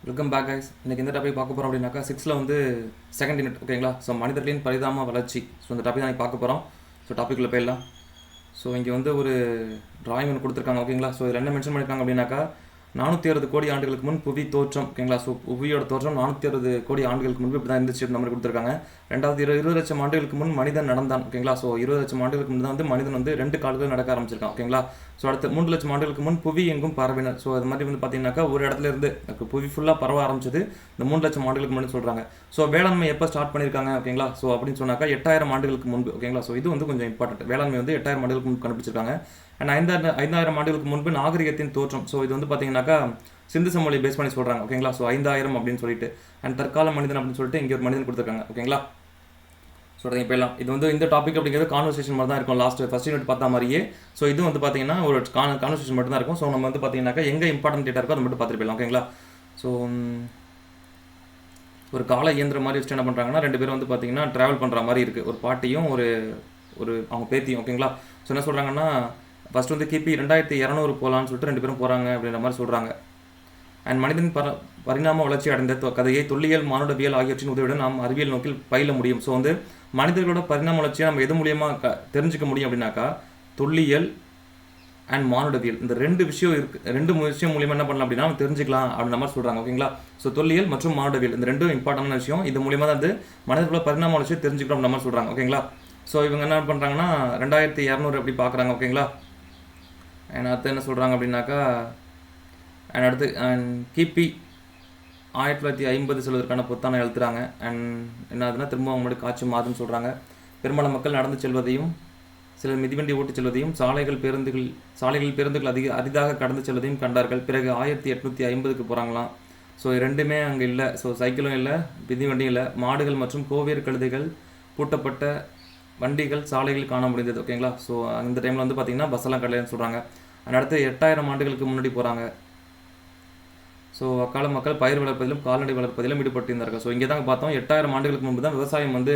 Welcome back guys. இன்றைக்கி இந்த topic பார்க்க போகிறோம் அப்படின்னாக்கா சிக்ஸில் வந்து செகண்ட் யூனிட் ஓகேங்களா. ஸோ மனிதர்களின் பரிதாம வளர்ச்சி. ஸோ இந்த டாபிக் தான் பார்க்க போகிறோம். ஸோ டாப்பிக்கில் போயிடலாம். ஸோ இங்கே வந்து ஒரு டிராயிங் ஒன்று கொடுத்துருக்காங்க ஓகேங்களா. ஸோ இதில் என்ன மென்ஷன் பண்ணியிருக்காங்க அப்படின்னாக்கா 460 கோடி ஆண்டுகளுக்கு முன் புவி தோற்றம் ஓகேங்களா. ஸோ புவியோட தோற்றம் 460 கோடி ஆண்டுகளுக்கு முன்பு இப்படி தான் இருந்துச்சு இந்த மாதிரி கொடுத்துருக்காங்க. ரெண்டாவது 20 லட்சம் ஆண்டுகளுக்கு முன் மனிதன் நடந்தான் ஓகேங்களா. ஸோ 20 லட்சம் ஆண்டுகளுக்கு முன் தான் வந்து மனிதன் வந்து 2 கால்கள் நடக்க ஆரம்பிச்சிருக்கான் ஓகேங்களா. ஸோ அடுத்து 3 லட்சம் ஆண்டுகளுக்கு முன் புவி எங்கும் பரவினர். ஸோ அது மாதிரி வந்து பார்த்தீங்கன்னாக்கா ஒரு இடத்துல இருந்து புவி ஃபுல்லாக பரவ ஆரம்பிச்சது இந்த 3 லட்சம் ஆண்டுகளுக்கு முன்னாடி சொல்கிறாங்க. ஸோ வேளாண்மை எப்போ ஸ்டார்ட் பண்ணியிருக்காங்க ஓகேங்களா. ஸோ அப்படின்னு சொன்னாக்கா 8000 ஆண்டுகளுக்கு முன்பு ஓகேங்களா. ஸோ இது வந்து கொஞ்சம் இம்பார்ட்டன்ட். வேளாண்மை வந்து 8000 ஆண்டுகளுக்கு முன்பு கண்டுபிடிச்சிருக்காங்க. அண்ட் 5000 ஆண்டுகளுக்கு முன்பு நாகரிகத்தின் தோற்றம். ஸோ இது வந்து பார்த்தீங்கன்னாக்கா சிந்து சமவெளி பேஸ் பண்ணி சொல்கிறாங்க ஓகேங்களா. ஸோ 5000 அப்படின்னு சொல்லிட்டு அண்ட் தற்கால மனிதன் அப்படின்னு சொல்லிட்டு இங்கே ஒரு மனிதன் கொடுத்துருக்காங்க ஓகேங்களா. சொல்கிறீங்க இப்போ எல்லாம் இது வந்து இந்த டாபிக் அப்படிங்கிறது கான்வர்சேஷன் மாதிரி தான் இருக்கும். ஃபர்ஸ்ட் யூனிட் பார்த்தா மாதிரியே. ஸோ இது வந்து பார்த்தீங்கன்னா ஒரு கான்வர்சேஷன் மட்டும் தான் இருக்கும். ஸோ நம்ம வந்து பார்த்தீங்கன்னாக்கா எங்கே இம்பார்ட்டன்ட் டேட்டா இருக்கோ அதை மட்டும் பார்த்துட்டு போயிடலாம் ஓகேங்களா. ஸோ ஒரு கால இயந்திரம் மாதிரி வச்சுட்டு என்ன பண்ணுறாங்கன்னா 2 பேரும் வந்து பார்த்தீங்கன்னா ட்ராவல் பண்ணுற மாதிரி இருக்குது. ஒரு பாட்டியும் ஒரு அவங்க பேத்தியும் ஓகேங்களா. ஸோ என்ன சொல்கிறாங்கன்னா ஃபஸ்ட் வந்து கிபி 2200 போகலான்னு சொல்லிட்டு 2 பேரும் போகிறாங்க அப்படின்ற மாதிரி சொல்கிறாங்க. அண்ட் மனிதன் பரிணாம வளர்ச்சி அடைந்த கதையை தொல்லியல் மானுடவியல் ஆகியவற்றின் உதவியுடன் நாம் அறிவியல் நோக்கில் பயில முடியும். ஸோ வந்து மனிதர்களோட பரிணாம வளர்ச்சியை நம்ம எது மூலியமாக தெரிஞ்சுக்க முடியும் அப்படின்னாக்கா தொல்லியல் அண்ட் மானுடவியல் இந்த 2 விஷயம் இருக்குது. 2 விஷயம் மூலியமாக என்ன பண்ணலாம் அப்படின்னா நம்ம தெரிஞ்சுக்கலாம் அப்படின்ற மாதிரி சொல்கிறாங்க ஓகேங்களா. ஸோ தொல்லியல் மற்றும் மானுடவியல் இந்த 2 இம்பார்ட்டன்டான விஷயம். இது மூலியமாக தான் வந்து மனிதர்களோட பரிணாம வளர்ச்சியை தெரிஞ்சுக்கிறோம் அப்படின்ற மாதிரி சொல்கிறாங்க ஓகேங்களா. ஸோ இவங்க என்ன பண்ணுறாங்கன்னா 2200 எப்படி பார்க்குறாங்க ஓகேங்களா. அண்ட் அடுத்து என்ன சொல்கிறாங்க அப்படின்னாக்கா அண்ட் அடுத்து கிபி 1950 சொல்வதற்கான பொத்தானை எழுத்துறாங்க. அண்ட் என்ன ஆகுதுன்னா திரும்ப அவங்களோட காட்சி மாறுன்னு சொல்கிறாங்க. பெரும்பாலான மக்கள் நடந்து செல்வதையும் சிலர் மிதிவண்டி ஓட்டிச் செல்வதையும் சாலைகள் பேருந்துகள் அரிதாக கடந்து செல்வதையும் கண்டார்கள். பிறகு 1850க்கு போகிறாங்களாம். ஸோ ரெண்டுமே அங்கே இல்லை. ஸோ சைக்கிளும் இல்லை, மிதிவண்டியும் இல்லை. மாடுகள் மற்றும் கோவேறு கழுதைகள் பூட்டப்பட்ட வண்டிகள் சாலைகள் காண முடிந்தது ஓகேங்களா. ஸோ அந்த டைமில் வந்து பார்த்திங்கன்னா பஸ்ஸெல்லாம் கிடையாதுன்னு சொல்கிறாங்க. அடுத்து 8000 ஆண்டுகளுக்கு முன்னாடி போகிறாங்க. ஸோ அக்கால மக்கள் பயிர் வளர்ப்பதிலும் கால்நடை வளர்ப்பதிலும் ஈடுபட்டிருந்தார்கள். ஸோ இங்கே தான் பார்த்தோம் 8000 ஆண்டுகளுக்கு முன்பு தான் விவசாயம் வந்து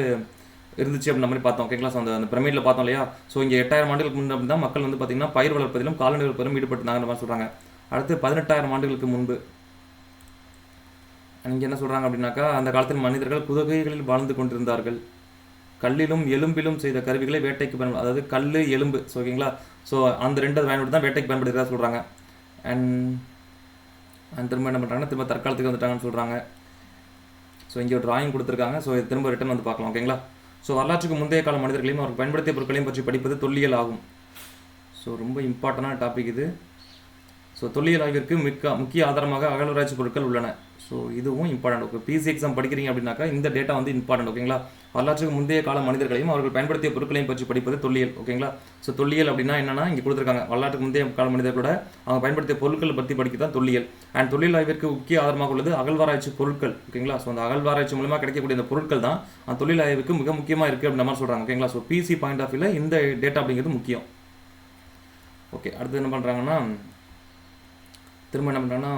இருந்துச்சு அப்படின்ற மாதிரி பார்த்தோம் ஓகேங்களா. ஸோ அந்த பிரமிடில் பார்த்தோம் இல்லையா. ஸோ இங்கே 8000 ஆண்டுகளுக்கு முன்பு தான் மக்கள் வந்து பார்த்திங்கன்னா பயிர் வளர்ப்பதிலும் கால்நடை வளர்ப்பதிலும் ஈடுபட்டிருந்தாங்கன்ற மாதிரி சொல்கிறாங்க. அடுத்து 18000 ஆண்டுகளுக்கு முன்பு இங்கே என்ன சொல்கிறாங்க அப்படின்னாக்கா அந்த காலத்தில் மனிதர்கள் குதிரைகளில் வாழ்ந்து கொண்டிருந்தார்கள். கல்லிலும் எலும்பிலும் செய்த கருவிகளை வேட்டைக்கு பயன்படு, அதாவது கல் எலும்பு ஸோ ஓகேங்களா. ஸோ அந்த 2 பயன்படுத்தி தான் வேட்டைக்கு பயன்படுத்துகிறதா சொல்கிறாங்க. அண்ட் திரும்ப என்ன பண்ணுறாங்கன்னா திரும்ப தற்காலத்துக்கு வந்துட்டாங்கன்னு சொல்கிறாங்க. ஸோ இங்கே ஒரு டிராயிங் கொடுத்துருக்காங்க. ஸோ இது திரும்ப ரிட்டன் வந்து பார்க்கலாம் ஓகேங்களா. ஸோ வரலாற்றுக்கு முந்தைய கால மனிதர்களையும் அவர்கள் பயன்படுத்திய பொருட்களையும் பற்றி படிப்பது தொல்லியல் ஆகும். ஸோ ரொம்ப இம்பார்ட்டண்டான டாபிக் இது. ஸோ தொல்லியல் ஆய்விற்கு முக்கிய ஆதாரமாக அகழ்வாராய்ச்சி பொருட்கள் உள்ளன. ஸோ இதுவும் இம்பார்ட்டன்ட். ஓகே, பிசி எக்ஸாம் படிக்கிறீங்க அப்படின்னாக்கா இந்த டேட்டா வந்து இம்பார்ட்டன்ட் ஓகேங்களா. வரலாற்றுக்கு முந்தைய கால மனிதர்களையும் அவர்கள் பயன்படுத்திய பொருட்களையும் பற்றி படிப்பது தொல்லியல் ஓகேங்களா. ஸோ தொல்லியல் அப்படின்னா என்னன்னா இங்கே கொடுத்துருக்காங்க வரலாற்றுக்கு முந்தைய கால மனிதர்களோட அவங்க பயன்படுத்திய பொருட்கள் பற்றி படிக்க தான் தொல்லியல். அண்ட் தொல்லியல் ஆய்விற்கு முக்கிய ஆதாரமாக உள்ளது அகழ்வாராய்ச்சி பொருட்கள் ஓகேங்களா. ஸோ அந்த அகழ்வாராய்ச்சி மூலமாக கிடைக்கக்கூடிய இந்த பொருட்கள் தான் அந்த தொல்லியல் ஆய்வுக்கு மிக முக்கியமாக இருக்குது அப்படின்ற மாதிரி சொல்கிறாங்க ஓகேங்களா. ஸோ பிசி பாயிண்ட் ஆஃப் வியூவில் இந்த டேட்டா அப்படிங்கிறது முக்கியம். ஓகே, அடுத்து என்ன பண்ணுறாங்கன்னா திரும்ப என்ன பண்ணுறாங்கன்னா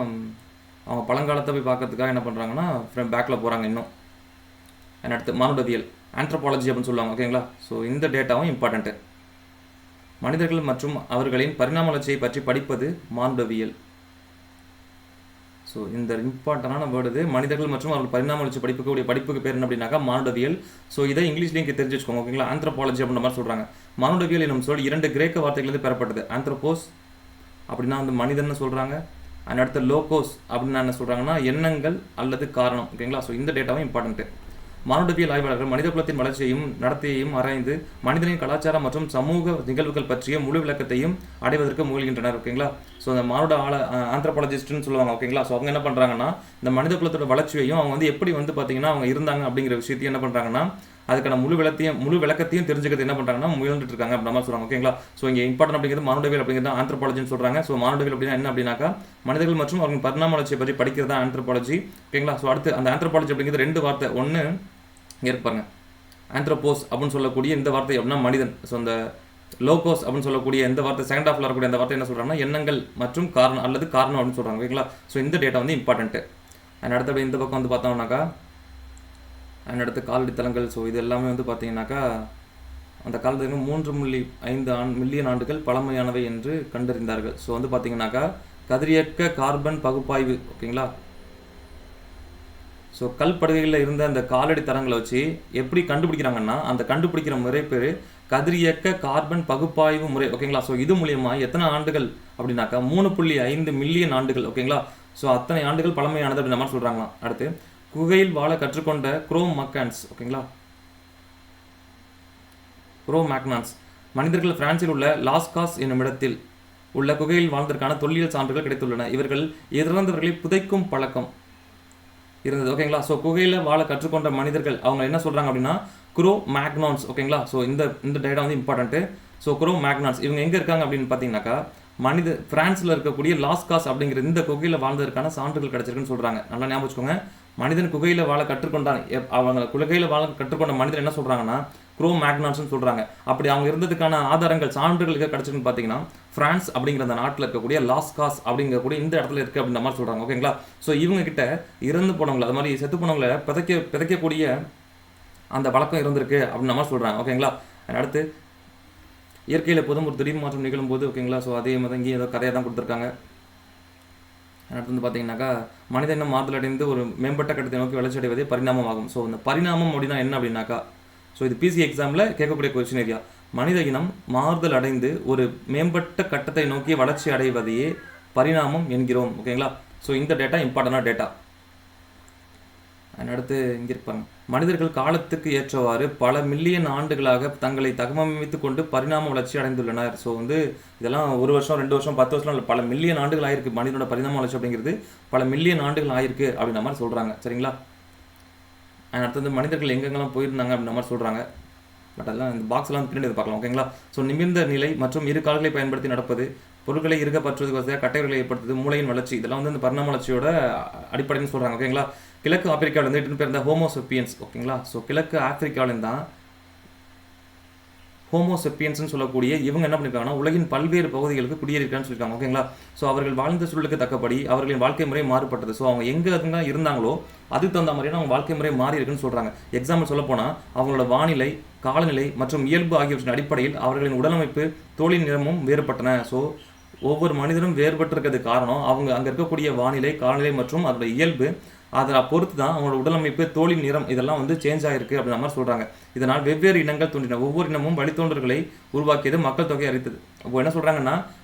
அவங்க பழங்காலத்தை போய் பார்க்கறதுக்காக என்ன பண்ணுறாங்கன்னா பேக்கில் போகிறாங்க இன்னும். அண்ட் அடுத்து மானுடவியல் ஆந்த்ரோபாலஜி அப்படின்னு சொல்லுவாங்க ஓகேங்களா. ஸோ இந்த டேட்டாவும் இம்பார்ட்டண்ட்டு. மனிதர்கள் மற்றும் அவர்களின் பரிணாம வளர்ச்சியை பற்றி படிப்பது மானுடவியல். ஸோ இந்த இம்பார்ட்டண்டான வேர்டு இது. மனிதர்கள் மற்றும் அவர்கள் பரிணாம வளர்ச்சி படிப்புக்கு பேர் என்ன அப்படின்னாக்கா மானுடவியல். ஸோ இதை இங்கிலீஷ்லேயும் இங்கே தெரிஞ்சு வச்சுக்கோங்க ஓகேங்களா. ஆந்த்ரோபாலஜி அப்படின்ற மாதிரி சொல்கிறாங்க. மானுடவியல் என்னும் சொல் 2 கிரேக்க வார்த்தைகளிலிருந்து பெறப்பட்டது. ஆந்த்ரோபோஸ் அப்படின்னா வந்து மனிதன்னு சொல்கிறாங்க. அண்ட் அடுத்த லோகோஸ் அப்படின்னா என்ன சொல்கிறாங்கன்னா எண்ணங்கள் அல்லது காரணம் ஓகேங்களா. ஸோ இந்த டேட்டாவும் இம்பார்ட்டன்ட்டு. மானுடவியல் ஆய்வாளர்கள் மனித குலத்தின் வளர்ச்சியையும் நடத்தையையும் ஆராய்ந்து மனிதனின் கலாச்சாரம் மற்றும் சமூக நிகழ்வுகள் பற்றிய முழு விளக்கத்தையும் அடைவதற்கு முயல்கின்றனர் ஓகேங்களா. ஸோ அந்த மானுட ஆந்த்ரோபாலஜிஸ்ட்னு சொல்லுவாங்க ஓகேங்களா. ஸோ அவங்க என்ன பண்ணுறாங்கன்னா இந்த மனித குலத்தோட வளர்ச்சியையும் அவங்க வந்து எப்படி வந்து பார்த்தீங்கன்னா அவங்க இருந்தாங்க அப்படிங்கிற விஷயத்தையும் என்ன பண்ணுறாங்கன்னா அதுக்கான முழு விளக்கத்தையும் தெரிஞ்சுக்கிறது என்ன பண்ணுறாங்கன்னா முயன்றுட்டு இருக்காங்க அப்படின்ற மாதிரி சொல்கிறாங்க ஓகேங்களா. ஸோ இங்கே இம்பார்ட்டன்ட் அப்படிங்கிறது மானுடவியல் அப்படிங்கிறது ஆந்த்ரோபாலஜின்னு சொல்கிறாங்க. ஸோ மானுடவியல் அப்படின்னா என்ன அப்படின்னாக்கா மனிதர்கள் மற்றும் அவர்கள் பரிணாம வளர்ச்சியை பற்றி படிக்கிறது தான் ஆந்த்ரோபாலஜி ஓகேங்களா. ஸோ அடுத்து அந்த ஆந்த்ரோபாலஜி அப்படிங்கிறது 2 வார்த்தை. ஒன்று இருப்பாங்க ஆந்த்ரோபோஸ் அப்படின்னு சொல்லக்கூடிய இந்த வார்த்தை அப்படின்னா மனிதன். ஸோ அந்த லோகோஸ் அப்படின்னு சொல்லக்கூடிய இந்த வார்த்தை செகண்ட் ஹாஃப்ல வரக்கூடிய அந்த வார்த்தை என்ன சொல்கிறாங்கன்னா எண்ணங்கள் மற்றும் காரணம் அல்லது காரணம் அப்படின்னு சொல்கிறாங்க ஓகேங்களா. ஸோ இந்த டேட்டா வந்து இம்பார்ட்டன்ட்டு. அண்ட் அடுத்தபடி இந்த பக்கம் வந்து பார்த்தோம்னாக்கா அண்ட் அடுத்து காலடி தளங்கள். ஸோ இது எல்லாமே வந்து பார்த்தீங்கன்னாக்கா அந்த காலத்துக்கு 3.5 மில்லியன் ஆண்டுகள் பழமையானவை என்று கண்டறிந்தார்கள். ஸோ வந்து பார்த்தீங்கன்னாக்கா கதிரியக்க கார்பன் பகுப்பாய்வு ஓகேங்களா. ஸோ கல்படுகைகளில் இருந்த அந்த காலடி தரங்களை வச்சு எப்படி கண்டுபிடிக்கிறாங்கன்னா, அந்த கண்டுபிடிக்கிற முறை பேர் கதிரியக்க கார்பன் பகுப்பாய்வு முறை. ஓகேங்களா. ஸோ இது மூலியமா எத்தனை ஆண்டுகள் அப்படின்னாக்கா 3.5 மில்லியன் ஆண்டுகள். ஓகேங்களா. ஸோ அத்தனை ஆண்டுகள் பழமையானது அப்படின்ற மாதிரி சொல்கிறாங்களாம். அடுத்து குகையில் வாழ கற்றுக்கொண்ட குரோமேக்னான்ஸ். ஓகேங்களா. குரோமேக்னான்ஸ் மனிதர்கள் பிரான்சில் உள்ள லாஸ்காஸ் என்னும் இடத்தில் உள்ள குகையில் வாழ்ந்ததற்கான தொல்லியல் சான்றுகள் கிடைத்துள்ளன. இவர்கள் இறந்தவர்களை புதைக்கும் பழக்கம் இருந்தது. ஓகேங்களா. ஸோ குகையில் வாழ கற்றுக்கொண்ட மனிதர்கள் அவங்க என்ன சொல்கிறாங்க அப்படின்னா குரோமேக்னான்ஸ். ஓகேங்களா. ஸோ இந்த டேட்டா வந்து இம்பார்ட்டன்ட்டு. ஸோ குரோமேக்னான்ஸ் இவங்க எங்கே இருக்காங்க அப்படின்னு பார்த்தீங்கன்னாக்கா பிரான்ஸில் இருக்கக்கூடிய லாஸ்காஸ் அப்படிங்கிற இந்த குகையில் வாழ்ந்ததற்கான சான்றுகள் கிடைச்சிருக்குன்னு சொல்கிறாங்க. நல்லா ஞாபகம் வச்சுக்கோங்க. மனிதன் குகையில் வாழ கற்றுக்கொண்டான். அவங்க குகையில் வாழ கற்றுக்கொண்ட மனிதன் என்ன சொல்கிறாங்கன்னா குரோமேக்னான்ஸ்னு சொல்கிறாங்க. அப்படி அவங்க இருந்ததுக்கான ஆதாரங்கள் சான்றுகள் கிடைச்சிருக்குன்னு பார்த்தீங்கன்னா பிரான்ஸ் அப்படிங்கிற அந்த நாட்டில் இருக்கக்கூடிய லாஸ்காஸ் அப்படிங்கக்கூடிய இந்த இடத்துல இருக்குது அப்படின்ற மாதிரி சொல்கிறாங்க. ஓகேங்களா. ஸோ இவங்க கிட்ட இறந்து போனவங்களை அது மாதிரி செத்து போனவங்களை பிதைக்கக்கூடிய அந்த வழக்கம் இருந்திருக்கு அப்படின்ற மாதிரி சொல்கிறாங்க. ஓகேங்களா. அடுத்து இயற்கையில் பொதும் ஒரு திடீர் மாற்றம் நிகழும்போது. ஓகேங்களா. ஸோ அதே மாதிரி இங்கே ஏதோ கதையை தான் கொடுத்துருக்காங்க. அடுத்து வந்து பார்த்தீங்கன்னாக்கா மனித இனம் மாறுதல் அடைந்து ஒரு மேம்பட்ட கட்டத்தை நோக்கி வளர்ச்சி அடைவதே பரிணாமம் ஆகும். ஸோ இந்த பரிணாமம் அப்படின்னா என்ன அப்படின்னாக்கா, ஸோ இது பிசி எக்ஸாமில் கேட்கக்கூடிய கொஸ்டின் ஏரியா. மனித இனம் மாறுதல் அடைந்து ஒரு மேம்பட்ட கட்டத்தை நோக்கி வளர்ச்சி அடைவதையே பரிணாமம் என்கிறோம். ஓகேங்களா. ஸோ இந்த டேட்டா இம்பார்ட்டண்டான டேட்டா. அடுத்து இங்கே இருப்பாங்க. மனிதர்கள் காலத்துக்கு ஏற்றவாறு பல மில்லியன் ஆண்டுகளாக தங்களை தகவமைத்து கொண்டு பரிணாம வளர்ச்சி அடைந்துள்ளனர். ஸோ வந்து இதெல்லாம் 1 வருஷம் 2 வருஷம் 10 வருஷம் இல்லை, பல மில்லியன் ஆண்டுகள் ஆயிருக்கு. மனிதனோட பரிணாம வளர்ச்சி அப்படிங்கிறது பல மில்லியன் ஆண்டுகள் ஆயிருக்கு அப்படின்ற மாதிரி சொல்கிறாங்க. சரிங்களா. அடுத்தது மனிதர்கள் எங்கெங்கெல்லாம் போயிருந்தாங்க அப்படின்ற மாதிரி சொல்கிறாங்க. பட் அதெல்லாம் இந்த பாக்ஸ்லாம் பின்னாடி பார்க்கலாம். ஓகேங்களா. ஸோ நிமிர்ந்த நிலை மற்றும் இரு கால்களை பயன்படுத்தி நடப்பது, பொருட்களை இருக்க பற்றுவதுக்கு வசதியாக கட்டைகளை ஏற்படுத்துது, மூளையின் வளர்ச்சி, இதெல்லாம் வந்து இந்த பரிணாம வளர்ச்சியோட அடிப்படைன்னு சொல்கிறாங்க. ஓகேங்களா. கிழக்கு ஆப்பிரிக்காவில் வந்து எட்டு பேர் இருந்தால் ஹோமோசெப்பியன்ஸ். ஓகேங்களா. ஸோ கிழக்கு ஆப்பிரிக்காவிலேருந்து தான் ஹோமோசெப்பியன்ஸ்னு சொல்லக்கூடிய இவங்க என்ன பண்ணியிருக்காங்கன்னா உலகின் பல்வேறு பகுதிகளுக்கு குடியேறிருக்கான்னு சொல்லியிருக்காங்க. ஓகேங்களா. ஸோ அவர்கள் வாழ்ந்த சூழலுக்கு தக்கபடி அவர்களின் வாழ்க்கை முறை மாறுபட்டது. ஸோ அவங்க எங்கே இருந்தாங்களோ அதுக்கு தகுந்த மாதிரியான அவங்க வாழ்க்கை முறை மாறி இருக்குன்னு சொல்கிறாங்க. எக்ஸாம்பிள் சொல்ல போனால் அவங்களோட வானிலை, காலநிலை மற்றும் இயல்பு ஆகியவற்றின் அடிப்படையில் அவர்களின் உடலமைப்பு, தோலின் நிறமும் வேறுபட்டன. ஸோ ஒவ்வொரு மனிதனும் வேறுபட்டிருக்கிறது காரணம் அவங்க அங்கே இருக்கக்கூடிய வானிலை, காலநிலை மற்றும் அதோட இயல்பு, அதை பொறுத்து தான் அவங்களோட உடலமைப்பு, தோலின் நிறம் இதெல்லாம் வந்து சேஞ்ச் ஆகிருக்கு அப்படின்ற மாதிரி சொல்கிறாங்க. இதனால் வெவ்வேறு இனங்கள் தோன்றின. ஒவ்வொரு இனமும் வழித்தோன்றல்களை உருவாக்கியது, மக்கள் தொகை அறித்தது. அப்போ என்ன சொல்கிறாங்கன்னா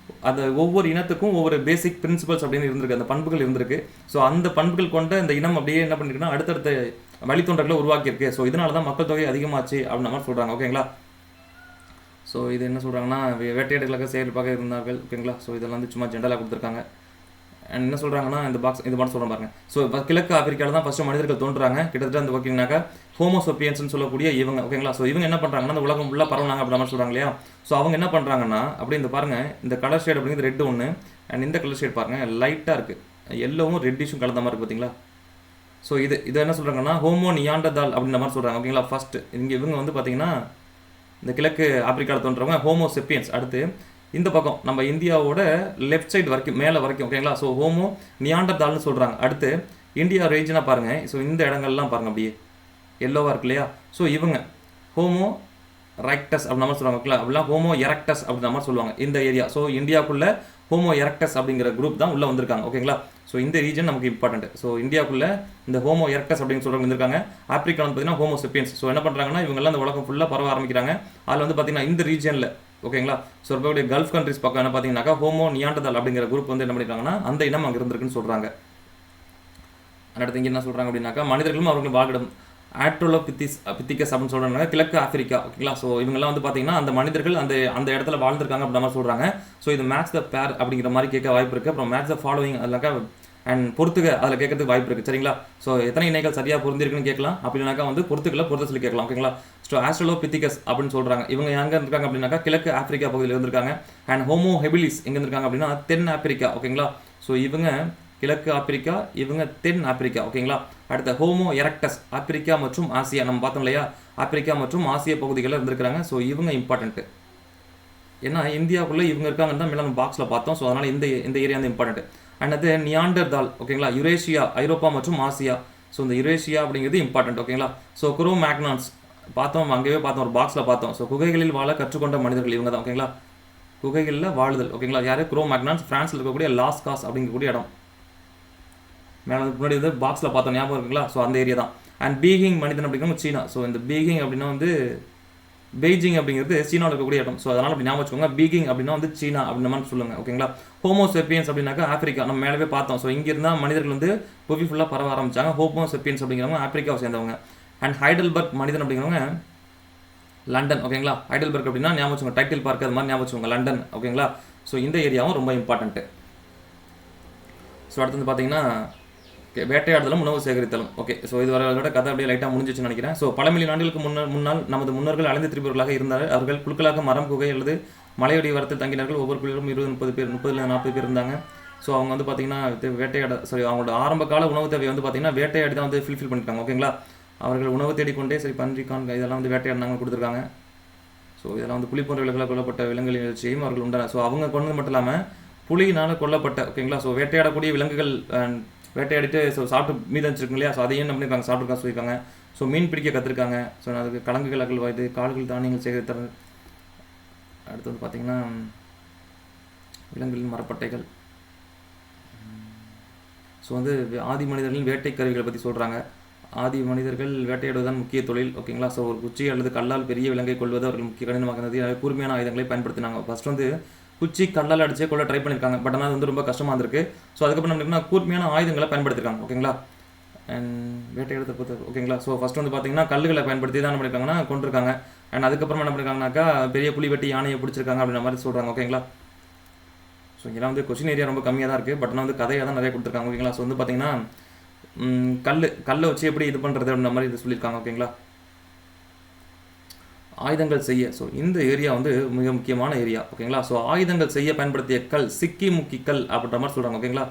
அந்த ஒவ்வொரு இனத்துக்கும் ஒவ்வொரு பேசிக் பிரின்சிபல்ஸ் அப்படின்னு இருந்திருக்கு, அந்த பண்புகள் இருந்திருக்கு. ஸோ அந்த பண்புகள் கொண்ட இந்த இனம் அப்படியே என்ன பண்ணிருக்குன்னா அடுத்தடுத்த வழித்தோன்றல்களை உருவாக்கியிருக்கு. ஸோ இதனால தான் மக்கள் தொகை அதிகமாச்சு அப்படின்ற மாதிரி சொல்கிறாங்க. ஓகேங்களா. ஸோ இது என்ன சொல்கிறாங்கன்னா வேட்டையாடுகளாக செயல்பாக இருந்தார்கள். ஓகேங்களா. ஸோ இதெல்லாம் வந்து சும்மா ஜென்ரலாக கொடுத்துருக்காங்க. அண்ட் என்ன சொல்கிறாங்கன்னா இந்த பாக்ஸ் இது மட்டும் சொல்கிறேன் பாருங்க. ஸோ கிழக்கு ஆப்பிரிக்காவில் தான் ஃபஸ்ட்டு மனிதர்கள் தோன்றுறாங்க. கிட்டத்தட்ட அந்த ஓகேங்கனாக்கா ஹோமோசெப்பியன்ஸ்னு சொல்லக்கூடிய இவங்க. ஓகேங்களா. ஸோ இவங்க என்ன பண்ணுறாங்கன்னா அந்த உலகம் ஃபுல்லாக பரவலாங்க அப்படின்ற மாதிரி சொல்கிறாங்க இல்லையா. ஸோ அவங்க என்ன பண்ணுறாங்கன்னா அப்படி இந்த பாருங்கள் இந்த கலர் ஷேட் அப்படிங்கிறது ரெட்டு ஒன்று, அண்ட் இந்த கலர் ஷேட் பாருங்கள் லைட்டாக இருக்குது, எல்லோவும் ரெட்டிஷும் கலந்த மாதிரி இருக்குது பார்த்தீங்களா. ஸோ இது என்ன சொல்கிறாங்கன்னா ஹோமோ நியாண்டர்தால் அப்படின்ற மாதிரி சொல்கிறாங்க. ஓகேங்களா. ஃபஸ்ட்டு இங்கே இவங்க வந்து பார்த்தீங்கன்னா இந்த கிழக்கு ஆப்பிரிக்காவில் தோன்றவங்க ஹோமோசெப்பியன்ஸ். அடுத்து இந்த பக்கம் நம்ம இந்தியாவோட லெஃப்ட் சைடு வரைக்கும் மேலே வரைக்கும். ஓகேங்களா. ஸோ ஹோமோ நியாண்டர்தால்னு சொல்கிறாங்க. அடுத்து இந்தியா ரீஜனாக பாருங்கள். ஸோ இந்த இடங்கள்லாம் பாருங்கள் அப்படியே எல்லோவாக இருக்கு இல்லையா. ஸோ இவங்க ஹோமோ ரெக்டஸ் அப்படின்ற மாதிரி சொல்லுவாங்க. ஓகேங்களா. அப்படிலாம் ஹோமோ எரக்டஸ் அப்படின்ற மாதிரி சொல்லுவாங்க இந்த ஏரியா. ஸோ இந்தியாவுக்குள்ளே ஹோமோ எரக்டஸ் அப்படிங்கிற குரூப் தான் உள்ளே வந்திருக்காங்க. ஓகேங்களா. ஸோ இந்த ரீஜன் நமக்கு இம்பார்ட்டன்ட். ஸோ இந்தியாவுக்குள்ளே இந்த ஹோமோ எரக்டஸ் அப்படின்னு சொல்கிறவங்க வந்திருக்காங்க. ஆப்பிரிக்கா வந்து பார்த்தீங்கன்னா ஹோமோசெப்பியன்ஸ். ஸோ என்ன பண்ணுறாங்கன்னா இவங்கெல்லாம் இந்த உலகம் ஃபுல்லாக பரவ ஆரம்பிக்கிறாங்க. அதில் வந்து பார்த்தீங்கன்னா இந்த ரீஜனில் ஓகேங்களா. ஸோ இருக்கக்கூடிய கல்ஃப் கண்ட்ரிஸ் பக்கம் என்ன பார்த்தீங்கன்னாக்கா ஹோமோ நியாண்டர்தால் அப்படிங்கிற குரூப் வந்து என்ன பண்ணியிருக்காங்கன்னா அந்த இனம் அங்கே இருந்திருக்குன்னு சொல்கிறாங்க. அடுத்து இங்கே என்ன சொல்கிறாங்க அப்படின்னாக்கா மனிதர்களும் அவர்கள் வாழ்கிடம் ஆட்ரோலோபித்திகஸ் அப்படின்னு சொல்கிறாங்க கிழக்கு ஆப்பிரிக்கா. ஓகேங்களா. ஸோ இவங்கெல்லாம் வந்து பார்த்தீங்கன்னா அந்த மனிதர்கள் அந்த இடத்துல வாழ்ந்திருக்காங்க அப்படின்ற மாதிரி சொல்கிறாங்க. ஸோ இது மேட்ச் த பேர் அப்படிங்கிற மாதிரி கேட்க வாய்ப்பு இருக்குது. அப்புறம் மேட்ச் த ஃபாலோவிங் அதுலக்கா அண்ட் பொறுத்துக அதில் கேட்கறதுக்கு வாய்ப்பு இருக்குது. சரிங்களா. ஸோ எத்தனை இணைகள் சரியாக பொருந்திருக்குன்னு கேட்கலாம். அப்படின்னாக்கா வந்து பொறுத்துக்களை பொறுத்த சொல்லி கேட்கலாம். ஓகேங்களா. ஸோ ஆஸ்ட்ரோலோபித்திகஸ் அப்படின்னு சொல்கிறாங்க. இவங்க எங்கே இருந்திருக்காங்க அப்படின்னாக்கா கிழக்கு ஆப்பிரிக்கா பகுதியில் இருந்திருக்காங்க. அண்ட் ஹோமோ ஹெபிலிஸ் எங்கே இருந்திருக்காங்க அப்படின்னா தென் ஆப்பிரிக்கா. ஓகேங்களா. ஸோ இவங்க கிழக்கு ஆப்பிரிக்கா, இவங்க தென் ஆப்பிரிக்கா. ஓகேங்களா. அடுத்த ஹோமோ எரக்டஸ் ஆப்பிரிக்கா மற்றும் ஆசியா நம்ம பார்த்தோம் இல்லையா. ஆப்பிரிக்கா மற்றும் ஆசிய பகுதிகளில் இருந்திருக்கிறாங்க. ஸோ இவங்க இம்பார்ட்டன்ட்டு. ஏன்னா இந்தியாவுக்குள்ளே இவங்க இருக்காங்கன்னு தான் மேலே நம்ம பாக்ஸில் பார்த்தோம். ஸோ அதனால் இந்த ஏரியா வந்து இம்பார்ட்டன்ட். அண்ட் அது நியாண்டர்தால். ஓகேங்களா. யுரேஷியா, ஐரோப்பா மற்றும் ஆசியா. ஸோ இந்த யுரேஷியா அப்படிங்கிறது இம்பார்ட்டன்ட். ஓகேங்களா. ஸோ குரோமேக்னான்ஸ் பார்த்தோம், அங்கேயே பார்த்தோம், ஒரு பாக்ஸில் பார்த்தோம். ஸோ குகைகளில் வாழ கற்றுக்கொண்ட மனிதர்கள் இவங்க தான். ஓகேங்களா. குகைகளில் வாழுதல். ஓகேங்களா. யார்? குரோமேக்னான்ஸ். பிரான்ஸில் இருக்கக்கூடிய லாஸ்காஸ் அப்படிங்கக்கூடிய இடம். மேலே முன்னாடி வந்து பாக்ஸில் பார்த்தோம் ஞாபகம் இருக்குங்களா? ஸோ அந்த ஏரியா தான். அண்ட் பீகிங் மனிதன் அப்படிங்கிறது சீனா. ஸோ இந்த பீகிங் அப்படின்னா வந்து பெய்ஜிங் அப்படிங்கிறது சீனாவில் இருக்கக்கூடிய இடம். ஸோ அதனால் அப்படி ஞாபகம் வச்சுக்கோங்க. பீகிங் அப்படின்னா வந்து சீனா அப்படின்ற மாதிரி சொல்லுங்க. ஓகேங்களா? ஹோமோசெப்பியன்ஸ் அப்படின்னாக்கா ஆப்பிரிக்கா. நம்ம மேலே பார்த்தோம். ஸோ இங்கே இருந்தால் மனிதர்கள் வந்து புவி ஃபுல்லாக பரவ ஆரம்பிச்சாங்க. ஹோமோசெப்பியன்ஸ் அப்படிங்கிறவங்க ஆப்பிரிக்காவை சேர்ந்தவங்க. அண்ட் ஹைடல்பர்க் மனிதன் அப்படிங்கிறவங்க லண்டன். ஓகேங்களா? ஹைடல்பர்க் அப்படின்னா ஞாபகம் வச்சுக்கோங்க. டைட்டில் பார்க் அது மாதிரி ஞாபகம் வச்சுக்கோங்க. லண்டன். ஓகேங்களா? ஸோ இந்த ஏரியாவும் ரொம்ப இம்பார்ட்டன்ட்டு. ஸோ அடுத்து வந்து பார்த்தீங்கன்னா வேட்டையாடுதலும் உணவு சேகரித்தலும். ஓகே, ஸோ இது வரையோட கதை அப்படியே லைட்டாக முடிஞ்சிச்சுன்னு நினைக்கிறேன். ஸோ பல மில்லியன் ஆண்டுகளுக்கு முன்னால் நமது முன்னோர்கள் அலைந்து திரிபவர்களாக இருந்தார்கள். அவர்கள் குழுக்களாக மரம், குகை அல்லது மலையடி வரத்தில் தங்கினார்கள். ஒவ்வொரு குழுவிலும் 20-30 பேர், 30-40 பேர் இருந்தாங்க. ஸோ அவங்க வந்து பார்த்தீங்கன்னா அவங்களோட ஆரம்ப கால உணவு தேவை வந்து பார்த்தீங்கன்னா வேட்டையாடி தான் வந்து ஃபில்ஃபில் பண்ணியிருக்காங்க. ஓகேங்களா? அவர்கள் உணவு தேடிக்கொண்டே பன்றி, கான் இதெல்லாம் வந்து வேட்டையாடினாங்க கொடுத்துருக்காங்க. ஸோ இதெல்லாம் வந்து புலி போன்ற விலங்குகளால் கொல்லப்பட்ட விலங்குகள் நிகழ்ச்சியும் அவர்கள் உண்டான. ஸோ அவங்க கொண்டது மட்டும் இல்லாமல் புலியினால் கொல்லப்பட்ட, ஓகேங்களா, ஸோ வேட்டையாடக்கூடிய விலங்குகள் வேட்டையாடிட்டு ஸோ சாப்பிட்டு மீதம் வச்சிருக்கோம் இல்லையா? ஸோ அதையும் என்ன பண்ணியிருக்காங்க, சாப்பிட்டுருக்காங்க சொல்லியிருக்காங்க. ஸோ மீன் பிடிக்க கற்றுருக்காங்க. ஸோ அதுக்கு கலங்குகள் அகழ்வாய்து, காடுகள் தானியங்கள் சேகரித்தல். அடுத்து வந்து பார்த்திங்கன்னா விலங்குகளின் மரப்பட்டைகள். ஸோ வந்து ஆதி மனிதர்களின் வேட்டை கருவிகளை பற்றி சொல்கிறாங்க. ஆதி மனிதர்கள் வேட்டையாடுவதுதான் முக்கிய தொழில். ஓகேங்களா? ஸோ ஒரு குச்சி அல்லது கல்லால் பெரிய விலங்கை கொள்வது அவர்கள் முக்கிய கடினமாக இருந்தது. கூர்மையான ஆயுதங்களை பயன்படுத்தினாங்க. ஃபர்ஸ்ட் வந்து குச்சி கல்லால் அடிச்சே கொள்ள ட்ரை பண்ணியிருக்காங்க. பட் ஆனால் அது வந்து ரொம்ப கஷ்டமாக இருந்திருக்கு. ஸோ அதுக்கப்புறம் நம்மளுக்குன்னா கூர்மையான ஆயுதங்களை பயன்படுத்திருக்காங்க. ஓகேங்களா? அண்ட் வேட்டையாடுறத பொறுத்த ஓகேங்களா? ஸோ ஃபஸ்ட் வந்து பார்த்தீங்கன்னா கல்லுகளை பயன்படுத்தி தான் என்ன பண்ணியிருக்காங்கன்னா கொண்டிருக்காங்க. அண்ட் அதுக்கப்புறம் என்ன பண்ணியிருக்காங்கனாக்கா பெரிய புலி வெட்டி யானையை பிடிச்சிருக்காங்க அப்படின்ற மாதிரி சொல்கிறாங்க. ஓகேங்களா? ஸோ இதெல்லாம் வந்து கொஸ்டின் ஏரியா ரொம்ப கம்மியாக தான் இருக்குது. பட் ஆனால் வந்து கதையாக தான் நிறைய கொடுத்துருக்காங்க. ஓகேங்களா? ஸோ வந்து பார்த்தீங்கன்னா கல்லை வச்சு எப்படி இது பண்ணுறது அப்படின்ற மாதிரி இது சொல்லியிருக்காங்க. ஓகேங்களா? ஆயுதங்கள் செய்ய. ஸோ இந்த ஏரியா வந்து மிக முக்கியமான ஏரியா. ஓகேங்களா? ஸோ ஆயுதங்கள் செய்ய பயன்படுத்திய கல் சிக்கி முக்கி கல் அப்படின்ற மாதிரி சொல்கிறாங்க. ஓகேங்களா?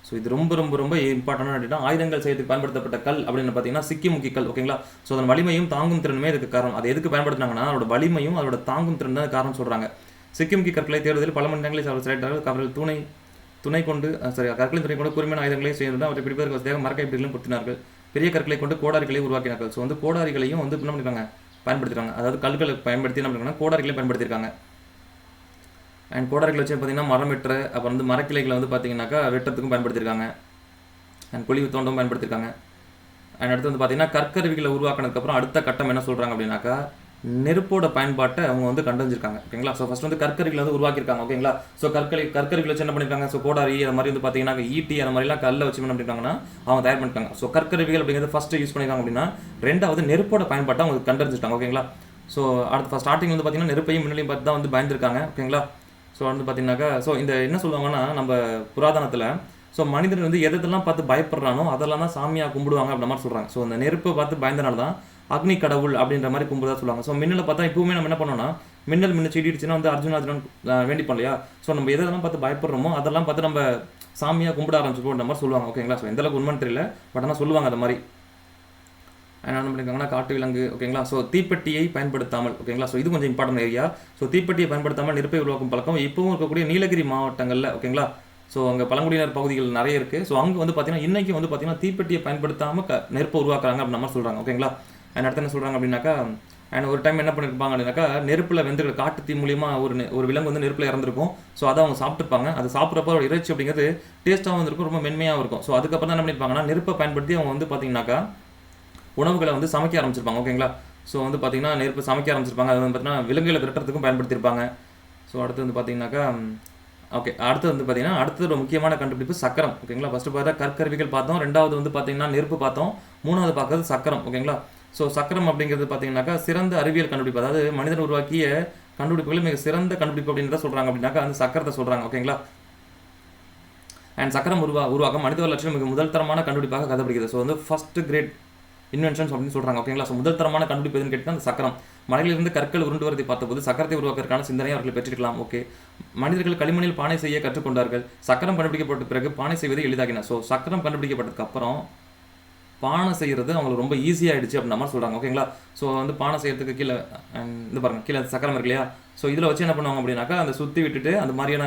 ஸோ இது ரொம்ப ரொம்ப ரொம்ப இம்பார்ட்டன்டான அப்படின்னா ஆயுதங்கள் செய்யறதுக்கு பயன்படுத்தப்பட்ட கல் அப்படின்னு பார்த்தீங்கன்னா சிக்கி முக்கி கல். ஓகேங்களா? ஸோ அதன் வலிமையும் தாங்கும் திறனுமே இதுக்கு காரணம். அதை எதுக்கு பயன்படுத்தினாங்கன்னா அதோட வலிமையும் அதோட தாங்கும் திறன் தான் காரணம் சொல்கிறாங்க. சிக்கி முக்கி கற்களை தேடுவதில் பல மணி நேரங்களில் செலக்டார்கள். அவர்கள் துணை கொண்டு கற்களின் துணை கொண்டு கூர்மையான ஆயுதங்களை செய்து அவற்றை பிடிப்பதற்கு வசதியாக மரக்கை பிடிகளும் பொருத்தினார்கள். பெரிய கற்களை கொண்டு கோடாரிகளை உருவாக்கினார்கள். ஸோ வந்து கோடாரிகளையும் வந்து என்ன பண்ணிருக்காங்க, பயன்படுத்திருக்காங்க. அதாவது கல்களை பயன்படுத்தி என்ன பண்ணிருக்காங்க, கோடாரிகளை பயன்படுத்தியிருக்காங்க. அண்ட் கோடாரிகள் வச்சு பார்த்தீங்கன்னா மரம் வெட்டுற, அப்புறம் வந்து மரக்கிளைகளை வந்து பார்த்தீங்கன்னாக்கா வெட்டுறதுக்கும் பயன்படுத்தியிருக்காங்க. அண்ட் குழி தோண்டவும் பயன்படுத்தியிருக்காங்க. அண்ட் அடுத்து வந்து பார்த்தீங்கன்னா கற்கருவிகளை உருவாக்கினதுக்கப்புறம் அடுத்த கட்டம் என்ன சொல்கிறாங்க அப்படின்னாக்கா நெருப்போட பயன்பாட்டை அவங்க வந்து கண்டறிஞ்சிருக்காங்க. ஓகேங்களா? ஸோ ஃபஸ்ட் வந்து கற்கருவிகளை வந்து உருவாக்கியிருக்காங்க. ஓகேங்களா? ஸோ கற்கருவிகளை வச்சு என்ன பண்ணியிருக்காங்க, ஸோ கோடாரி அது மாதிரி வந்து பார்த்தீங்கன்னா ஈட்டி அந்த மாதிரிலாம் கல்லை வச்சு என்ன பண்ணியிருக்காங்கன்னா அவங்க தயார் பண்ணிட்டாங்க. ஸோ கற்கருவிகள் அப்படிங்கிறது ஃபஸ்ட்டு யூஸ் பண்ணியிருக்காங்க அப்படின்னா ரெண்டாவது நெருப்போட பயன்பாட்டை அவங்க கண்டறிஞ்சிட்டாங்க. ஓகேங்களா? ஸோ அடுத்த ஸ்டார்டிங் வந்து பார்த்தீங்கன்னா நெருப்பையும் மின்னலையும் பார்த்து தான் வந்து பயந்துருக்காங்க. ஓகேங்களா? ஸோ வந்து பார்த்தீங்கன்னாக்கா ஸோ இந்த என்ன சொல்லுவாங்கன்னா நம்ம புராதனத்தில் ஸோ மனிதன் வந்து எதெல்லாம் பார்த்து பயப்படுறானோ அதெல்லாம் தான் சாமியாக கும்பிடுவாங்க அப்படின்ற மாதிரி சொல்கிறாங்க. ஸோ அந்த நெருப்பை பார்த்து பயந்தனால தான் அக்னி கடவுள் அப்படின்ற மாதிரி கும்பிடுறதா சொல்லுவாங்க. ஸோ மின்னலை பார்த்தா இப்பவுமே நம்ம என்ன பண்ணோம்னா மின்னல் செடிடுச்சுன்னா வந்து அர்ஜுனார்ஜுனன் வேண்டிப்போம் இல்லையா? ஸோ நம்ம எதெல்லாம் பார்த்து பயப்படுறோமோ அதெல்லாம் பார்த்து நம்ம சாமியாக கும்பிட ஆரம்பிச்சிருக்கோன்ற மாதிரி சொல்லுவாங்க. ஓகேங்களா? ஸோ எந்தளவுக்கு உண்மைன்னு தெரியல, பட் ஆனால் சொல்லுவாங்க அது மாதிரி. என்ன பண்ணியிருக்காங்கன்னா காட்டு விலங்கு. ஓகேங்களா? ஸோ தீப்பெட்டியை பயன்படுத்தாமல். ஓகேங்களா? ஸோ இது கொஞ்சம் இம்பார்ட்டன்ட் ஏரியா. ஸோ தீப்பெட்டியை பயன்படுத்தாமல் நெருப்பை உருவாக்கும் பழக்கம் இப்பவும் இருக்கக்கூடிய நீலகிரி மாவட்டங்களில். ஓகேங்களா? ஸோ அங்கே பழங்குடியினர் பகுதிகள் நிறைய இருக்குது. ஸோ அங்கே வந்து பார்த்தீங்கன்னா இன்றைக்கி வந்து பார்த்தீங்கன்னா தீப்பெட்டியை பயன்படுத்தாமல் நெருப்பை உருவாக்குறாங்க அப்படின்ற மாதிரி சொல்கிறாங்க. ஓகேங்களா? அண்ட் அடுத்து என்ன சொல்கிறாங்க அப்படின்னாக்கா அண்ட் ஒரு டைம் என்ன பண்ணியிருப்பாங்க அப்படின்னாக்கா நெருப்பில் வெந்துக்கிற காட்டு தீ மூலியமாக ஒரு விலங்கு வந்து நெருப்பில் இறந்துருக்கும். ஸோ அதை அவங்க சாப்பிட்டுப்பாங்க. அது சாப்பிட்றப்ப ஒரு இறைச்சி அப்படிங்கிறது டேஸ்ட்டாகவும் இருக்கும், ரொம்ப மென்மையாகவும் இருக்கும். ஸோ அதுக்கப்புறம் தான் என்ன பண்ணியிருப்பாங்கன்னா நெருப்பை பயன்படுத்தி அவங்க வந்து பார்த்தீங்கன்னாக்கா உணவுகளை வந்து சமைக்க ஆரம்பிச்சிருப்பாங்க. ஓகேங்களா? ஸோ வந்து பார்த்தீங்கன்னா நெருப்பு சமைக்க ஆரம்பிச்சிருப்பாங்க. அது வந்து பார்த்தீங்கன்னா விலங்குகளை விரட்டுறதுக்கும் பயன்படுத்தியிருப்பாங்க. ஸோ அடுத்து வந்து பார்த்தீங்கன்னாக்கா ஓகே அடுத்து வந்து பார்த்தீங்கன்னா அடுத்தது ஒரு முக்கியமான கண்டுபிடிப்பு சக்கரம். ஓகேங்களா? ஃபஸ்ட்டு பார்த்தா கற்கருவிகள் பார்த்தோம், ரெண்டாவது வந்து பார்த்தீங்கன்னா நெருப்பு பார்த்தோம், மூணாவது பார்க்கறது சக்கரம். ஓகேங்களா? ஸோ சக்கரம் அப்படிங்கிறது பார்த்தீங்கன்னாக்கா சிறந்த அறிவியல் கண்டுபிடிப்பு, அதாவது மனிதன் உருவாக்கிய கண்டுபிடிப்புகள் மிக சிறந்த கண்டுபிடிப்பு அப்படின்றத சொல்கிறாங்க. அப்படின்னாக்கா அந்த சக்கரத்தை சொல்கிறாங்க. ஓகேங்களா? அண்ட் சக்கரம் உருவாக்கம் மனித வளர்ச்சியில் மிக முதல் தரமான கண்டுபிடிப்பாக கருதப்படுகிறது. ஸோ வந்து ஃபர்ஸ்ட் கிரேட் இன்வென்ஷன்ஸ் அப்படின்னு சொல்கிறாங்க. ஓகேங்களா? ஸோ முதல் தரமான கண்டுபிடிப்பு எதுன்னு கேட்டால் அந்த சக்கரம். மலையிலிருந்து கற்கள் உருண்டு வரதை பார்த்தபோது சக்கரத்தை உருவாக்குவதற்கான சிந்தனையை அவர்கள் பெற்றிருக்கலாம். ஓகே, மனிதர்கள் களிமண்ணில் பானை செய்ய கற்றுக்கொண்டார்கள். சக்கரம் கண்டுபிடிக்கப்பட்ட பிறகு பானை செய்வது எளிதாகின. ஸோ சக்கரம் கண்டுபிடிக்கப்பட்டதுக்கு அப்புறம் பானை செய்கிறது அவங்களுக்கு ரொம்ப ஈஸியாகிடுச்சு அப்படின்ற மாதிரி சொல்கிறாங்க. ஓகேங்களா? ஸோ வந்து பானை செய்யறதுக்கு கீழே இந்த பாருங்கள் கீழே சக்கரம் இருக்கு இல்லையா? ஸோ இதில் வச்சு என்ன பண்ணுவாங்க அப்படின்னாக்கா அந்த சுற்றி விட்டுட்டு அந்த மாதிரியான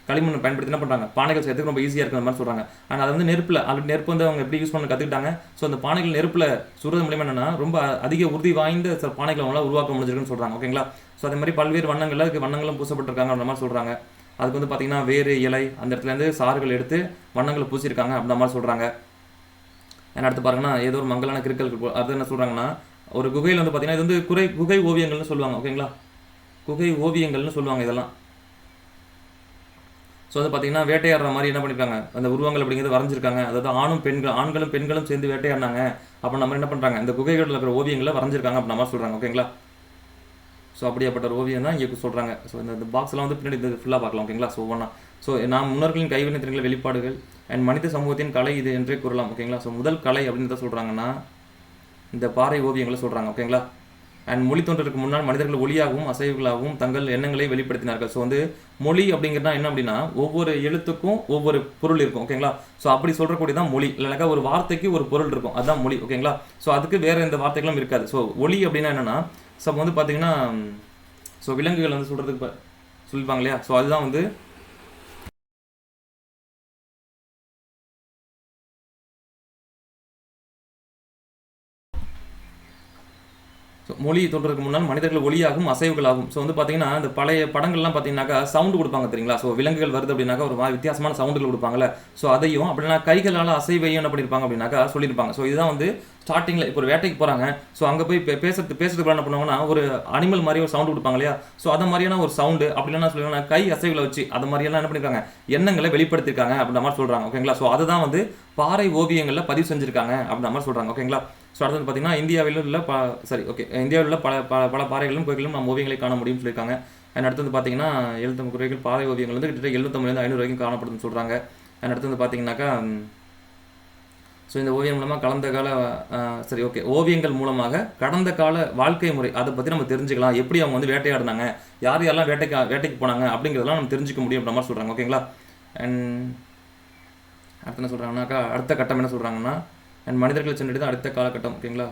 களிமண் பயன்படுத்தி என்ன பண்ணுறாங்க பானைகள் செய்யறதுக்கு ரொம்ப ஈஸியாக இருக்கிற மாதிரி சொல்கிறாங்க. ஆனால் அது வந்து நெருப்பில் ஆல்ரெடி நெருப்பு வந்து அவங்க எப்படி யூஸ் பண்ண கற்றுக்கிட்டாங்க. ஸோ அந்த பானைகள் நெருப்பில் சுடுறது மூலியமாக என்னென்னா ரொம்ப அதிக உறுதி வாய்ந்த சில பானைகளை அவங்களால உருவாக்க முடிஞ்சிருக்குன்னு சொல்கிறாங்க. ஓகேங்களா? ஸோ அதே மாதிரி பல்வேறு வண்ணங்களில் அதுக்கு வண்ணங்களும் பூசப்பட்டிருக்காங்க அப்படின்ற மாதிரி சொல்கிறாங்க. அதுக்கு வந்து பார்த்தீங்கன்னா வேறு இலை அந்த இடத்துலேருந்து சாறுகள் எடுத்து வண்ணங்களை பூசியிருக்காங்க அப்படின்ற மாதிரி சொல்கிறாங்க. ஏன்னா அடுத்து பாருங்கன்னா ஏதோ ஒரு மங்கலான கிறுக்கல் அது என்ன சொல்கிறாங்கன்னா ஒரு குகையில் வந்து பார்த்தீங்கன்னா இது வந்து குகை ஓவியங்கள்னு சொல்லுவாங்க. ஓகேங்களா, குகை ஓவியங்கள்னு சொல்லுவாங்க இதெல்லாம். ஸோ வந்து பார்த்தீங்கன்னா வேட்டையாடுற மாதிரி என்ன பண்ணியிருக்காங்க, அந்த உருவங்கள் அப்படிங்கிறது வரைஞ்சிருக்காங்க. அதாவது ஆண்களும் பெண்களும் சேர்ந்து வேட்டையாடினாங்க அப்போ நம்ம என்ன பண்ணுறாங்க, இந்த குகைகளில் இருக்கிற ஓவியங்களை வரைஞ்சிருக்காங்க அப்படின்ற மாதிரி சொல்கிறாங்க. ஓகேங்களா, ஸோ அப்படியாப்பட்ட ஒரு ஓவியம் தான் இங்கே சொல்கிறாங்க. ஸோ இந்த பாக்ஸ்லாம் வந்து பின்னாடி இது ஃபுல்லாக பார்க்கலாம். ஓகேங்களா, ஸோ ஒன்றா ஸோ நாம் முன்னோர்களின் கைவினை திறன்கள் வெளிப்பாடுகள் அண்ட் மனித சமூகத்தின் கலை இது என்றே கூறலாம். ஓகேங்களா, ஸோ முதல் கலை அப்படின்னு தான் சொல்கிறாங்கன்னா இந்த பாறை ஓவியங்களை சொல்கிறாங்க. ஓகேங்களா, அண்ட் மொழி தோன்றதுக்கு முன்னால் மனிதர்கள் ஒளியாகவும் அசைவுகளாகவும் தங்கள் எண்ணங்களை வெளிப்படுத்தினார்கள். ஸோ வந்து மொழி அப்படிங்கிறதா என்ன அப்படின்னா ஒவ்வொரு எழுத்துக்கும் ஒவ்வொரு பொருள் இருக்கும். ஓகேங்களா, ஸோ அப்படி சொல்கிறக்கூடிய தான் மொழி. இல்லைனாக்கா ஒரு வார்த்தைக்கு ஒரு பொருள் இருக்கும், அதுதான் மொழி. ஓகேங்களா, ஸோ அதுக்கு வேறு எந்த வார்த்தைகளும் இருக்காது. ஸோ ஒளி அப்படின்னா என்னென்னா ஸோ வந்து பார்த்தீங்கன்னா ஸோ விலங்குகள் வந்து சொல்கிறதுக்கு சொல்லிப்பாங்க இல்லையா, ஸோ அதுதான் வந்து மொழி தோன்றதுக்கு முன்னால் மனிதர்கள் ஒளியாகும் அசைவுகளாகும். ஸோ வந்து பார்த்தீங்கன்னா இந்த பழைய படங்கள்லாம் பார்த்தீங்கன்னாக்கா சவுண்டு கொடுப்பாங்க தெரியுங்களா. ஸோ விலங்குகள் வருது அப்படின்னாக்கா ஒரு வித்தியாசமான சவுண்டுகள் கொடுப்பாங்கல்ல. ஸோ அதையும் அப்படின்னா கைகளால் அசைவையும் என்ன பண்ணியிருப்பாங்க அப்படின்னாக்கா சொல்லியிருப்பாங்க. ஸோ இதுதான் வந்து ஸ்டார்டிங்கில் இப்போ ஒரு வேட்டைக்கு போகிறாங்க. ஸோ அங்கே போய் பேசுறதுக்கு என்ன பண்ணுவாங்கன்னா ஒரு அனிமல் மாதிரி ஒரு சவுண்டு கொடுப்பாங்க இல்லையா. ஸோ அது மாதிரியான ஒரு சவுண்டு அப்படி என்ன சொல்லுவாங்கன்னா கை அசைவுகளை வச்சு அது மாதிரியெல்லாம் என்ன பண்ணியிருக்காங்க எண்ணங்களை வெளிப்படுத்திருக்காங்க அப்படின்ற மாதிரி சொல்கிறாங்க. ஓகேங்களா, ஸோ அதுதான் வந்து பாறை ஓவியங்களில் பதிவு செஞ்சுருக்காங்க அப்படின்ற மாதிரி சொல்கிறாங்க. ஓகேங்களா, ஸோ அடுத்து பார்த்தீங்கன்னா இந்தியாவில் உள்ள இந்தியாவில் உள்ள பல பாறைகளும் கோயில்களும் நம்ம ஓவியங்களை காண முடியும்னு சொல்லியிருக்காங்க. அண்ட் அடுத்து வந்து பார்த்தீங்கன்னா 75 குறைகள் பாறை ஓவியங்கள் வந்து கிட்டத்தட்ட 750 500 வரைக்கும் காணப்படுதுன்னு சொல்கிறாங்க. அண்ட் அடுத்து வந்து பார்த்தீங்கன்னாக்கா ஸோ இந்த ஓவியம் மூலமாக ஓவியங்கள் மூலமாக கடந்த கால வாழ்க்கை முறை அதை பற்றி நம்ம தெரிஞ்சுக்கலாம். எப்படி அவங்க வந்து வேட்டையாடினாங்க, யார் யாரெல்லாம் வேட்டைக்கு போனாங்க அப்படிங்கிறதெல்லாம் நம்ம தெரிஞ்சுக்க முடியும் அப்படின்ற மாதிரி சொல்கிறாங்க. ஓகேங்களா, அண்ட் அடுத்து என்ன சொல்கிறாங்கன்னாக்கா அடுத்த கட்டம் என்ன சொல்கிறாங்கன்னா அண்ட் மனிதர்கள் சென்றது தான் அடுத்த காலகட்டம். ஓகேங்களா,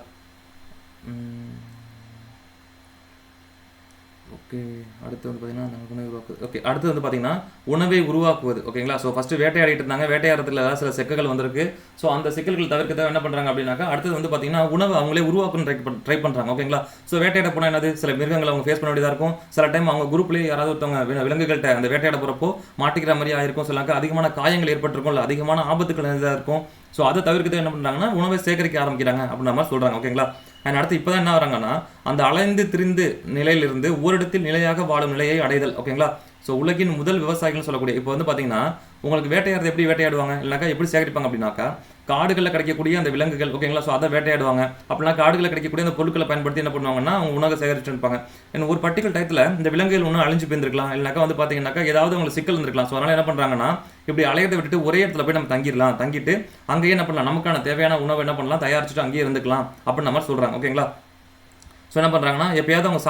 ஓகே அடுத்து வந்து பார்த்தீங்கன்னா உணவை உருவாக்குவது. ஓகே அடுத்து வந்து பார்த்தீங்கன்னா உணவை உருவாக்குவது. ஓகேங்களா, ஸோ ஃபஸ்ட்டு வேட்டையாடிட்டு இருந்தாங்க. வேட்டையாடுறதுல ஏதாவது சில சிக்கல்கள் வந்திருக்கு. ஸோ அந்த சிக்கல்கள் தவிர்க்க என்ன பண்ணுறாங்க அப்படின்னாக்கா அடுத்தது வந்து பார்த்தீங்கன்னா உணவை அவங்களே உருவாக்கணும் ட்ரை பண்ணுறாங்க. ஓகேங்களா, ஸோ வேட்டையாட போனால் என்னது சில மிருகங்களை அவங்க ஃபேஸ் பண்ண வேண்டியதாக இருக்கும். சில டைம் அவங்க குரூப்லேயே யாராவது ஒருத்தவங்க விலங்குகள்கிட்ட அந்த வேட்டையாட போகிறப்போ மாட்டிக்கிற மாதிரி ஆயிருக்கும். சில அதிகமான காயங்கள் ஏற்பட்டிருக்கும், இல்லை அதிகமான ஆபத்துக்கள் இதாக இருக்கும். ஸோ அதை தவிர்க்கிறது என்ன பண்ணுறாங்கன்னா உணவை சேகரிக்க ஆரம்பிக்கிறாங்க அப்படின்ற மாதிரி சொல்கிறாங்க. ஓகேங்களா, அண்ட் அடுத்து இப்போ தான் என்ன வராங்கன்னா அந்த அலைந்து திரிந்து நிலையிலிருந்து ஓரிடத்தில் நிலையாக வாழும் நிலையை அடைதல். ஓகேங்களா, ஸோ உலகின் முதல் விவசாயிகள் சொல்லக்கூடிய இப்போ வந்து பார்த்தீங்கன்னா உங்களுக்கு வேட்டையாடுறது எப்படி வேட்டையாடுவாங்க இல்லைனாக்கா எப்படி சேகரிப்பாங்க அப்படின்னாக்கா காடுகளில் கிடைக்கக்கூடிய அந்த விலங்குகள். ஓகேங்களா, ஸோ அதை வேட்டையாடுவாங்க. அப்படின்னா காடுகளில் கிடைக்கக்கூடிய அந்த பொருட்களை பயன்படுத்தி என்ன பண்ணுவாங்கன்னா அவங்க உணவை சேகரிச்சு இருப்பாங்க. இன்னும் ஒரு பர்டிகுலர் டயத்தில் இந்த விலங்குகள் ஒன்றும் அழிஞ்சு போயிருந்துருக்கலாம், இல்லைனாக்கா வந்து பார்த்தீங்கன்னாக்கா ஏதாவது உங்களுக்கு சிக்கல் இருந்திருக்கலாம். ஸோ அதனால் என்ன பண்ணுறாங்கன்னா இப்படி அலையத்தை விட்டுட்டு ஒரே இடத்துல போய் நம்ம தங்கிட்டு அங்கேயே என்ன பண்ணலாம் நமக்கான தேவையான உணவை என்ன பண்ணலாம் தயாரிச்சுட்டு அங்கேயே இருந்துக்கலாம் அப்படின்னு மாதிரி சொல்கிறாங்க. ஓகேங்களா, ஸோ என்ன பண்ணுறாங்கன்னா எப்பயாவது அவங்க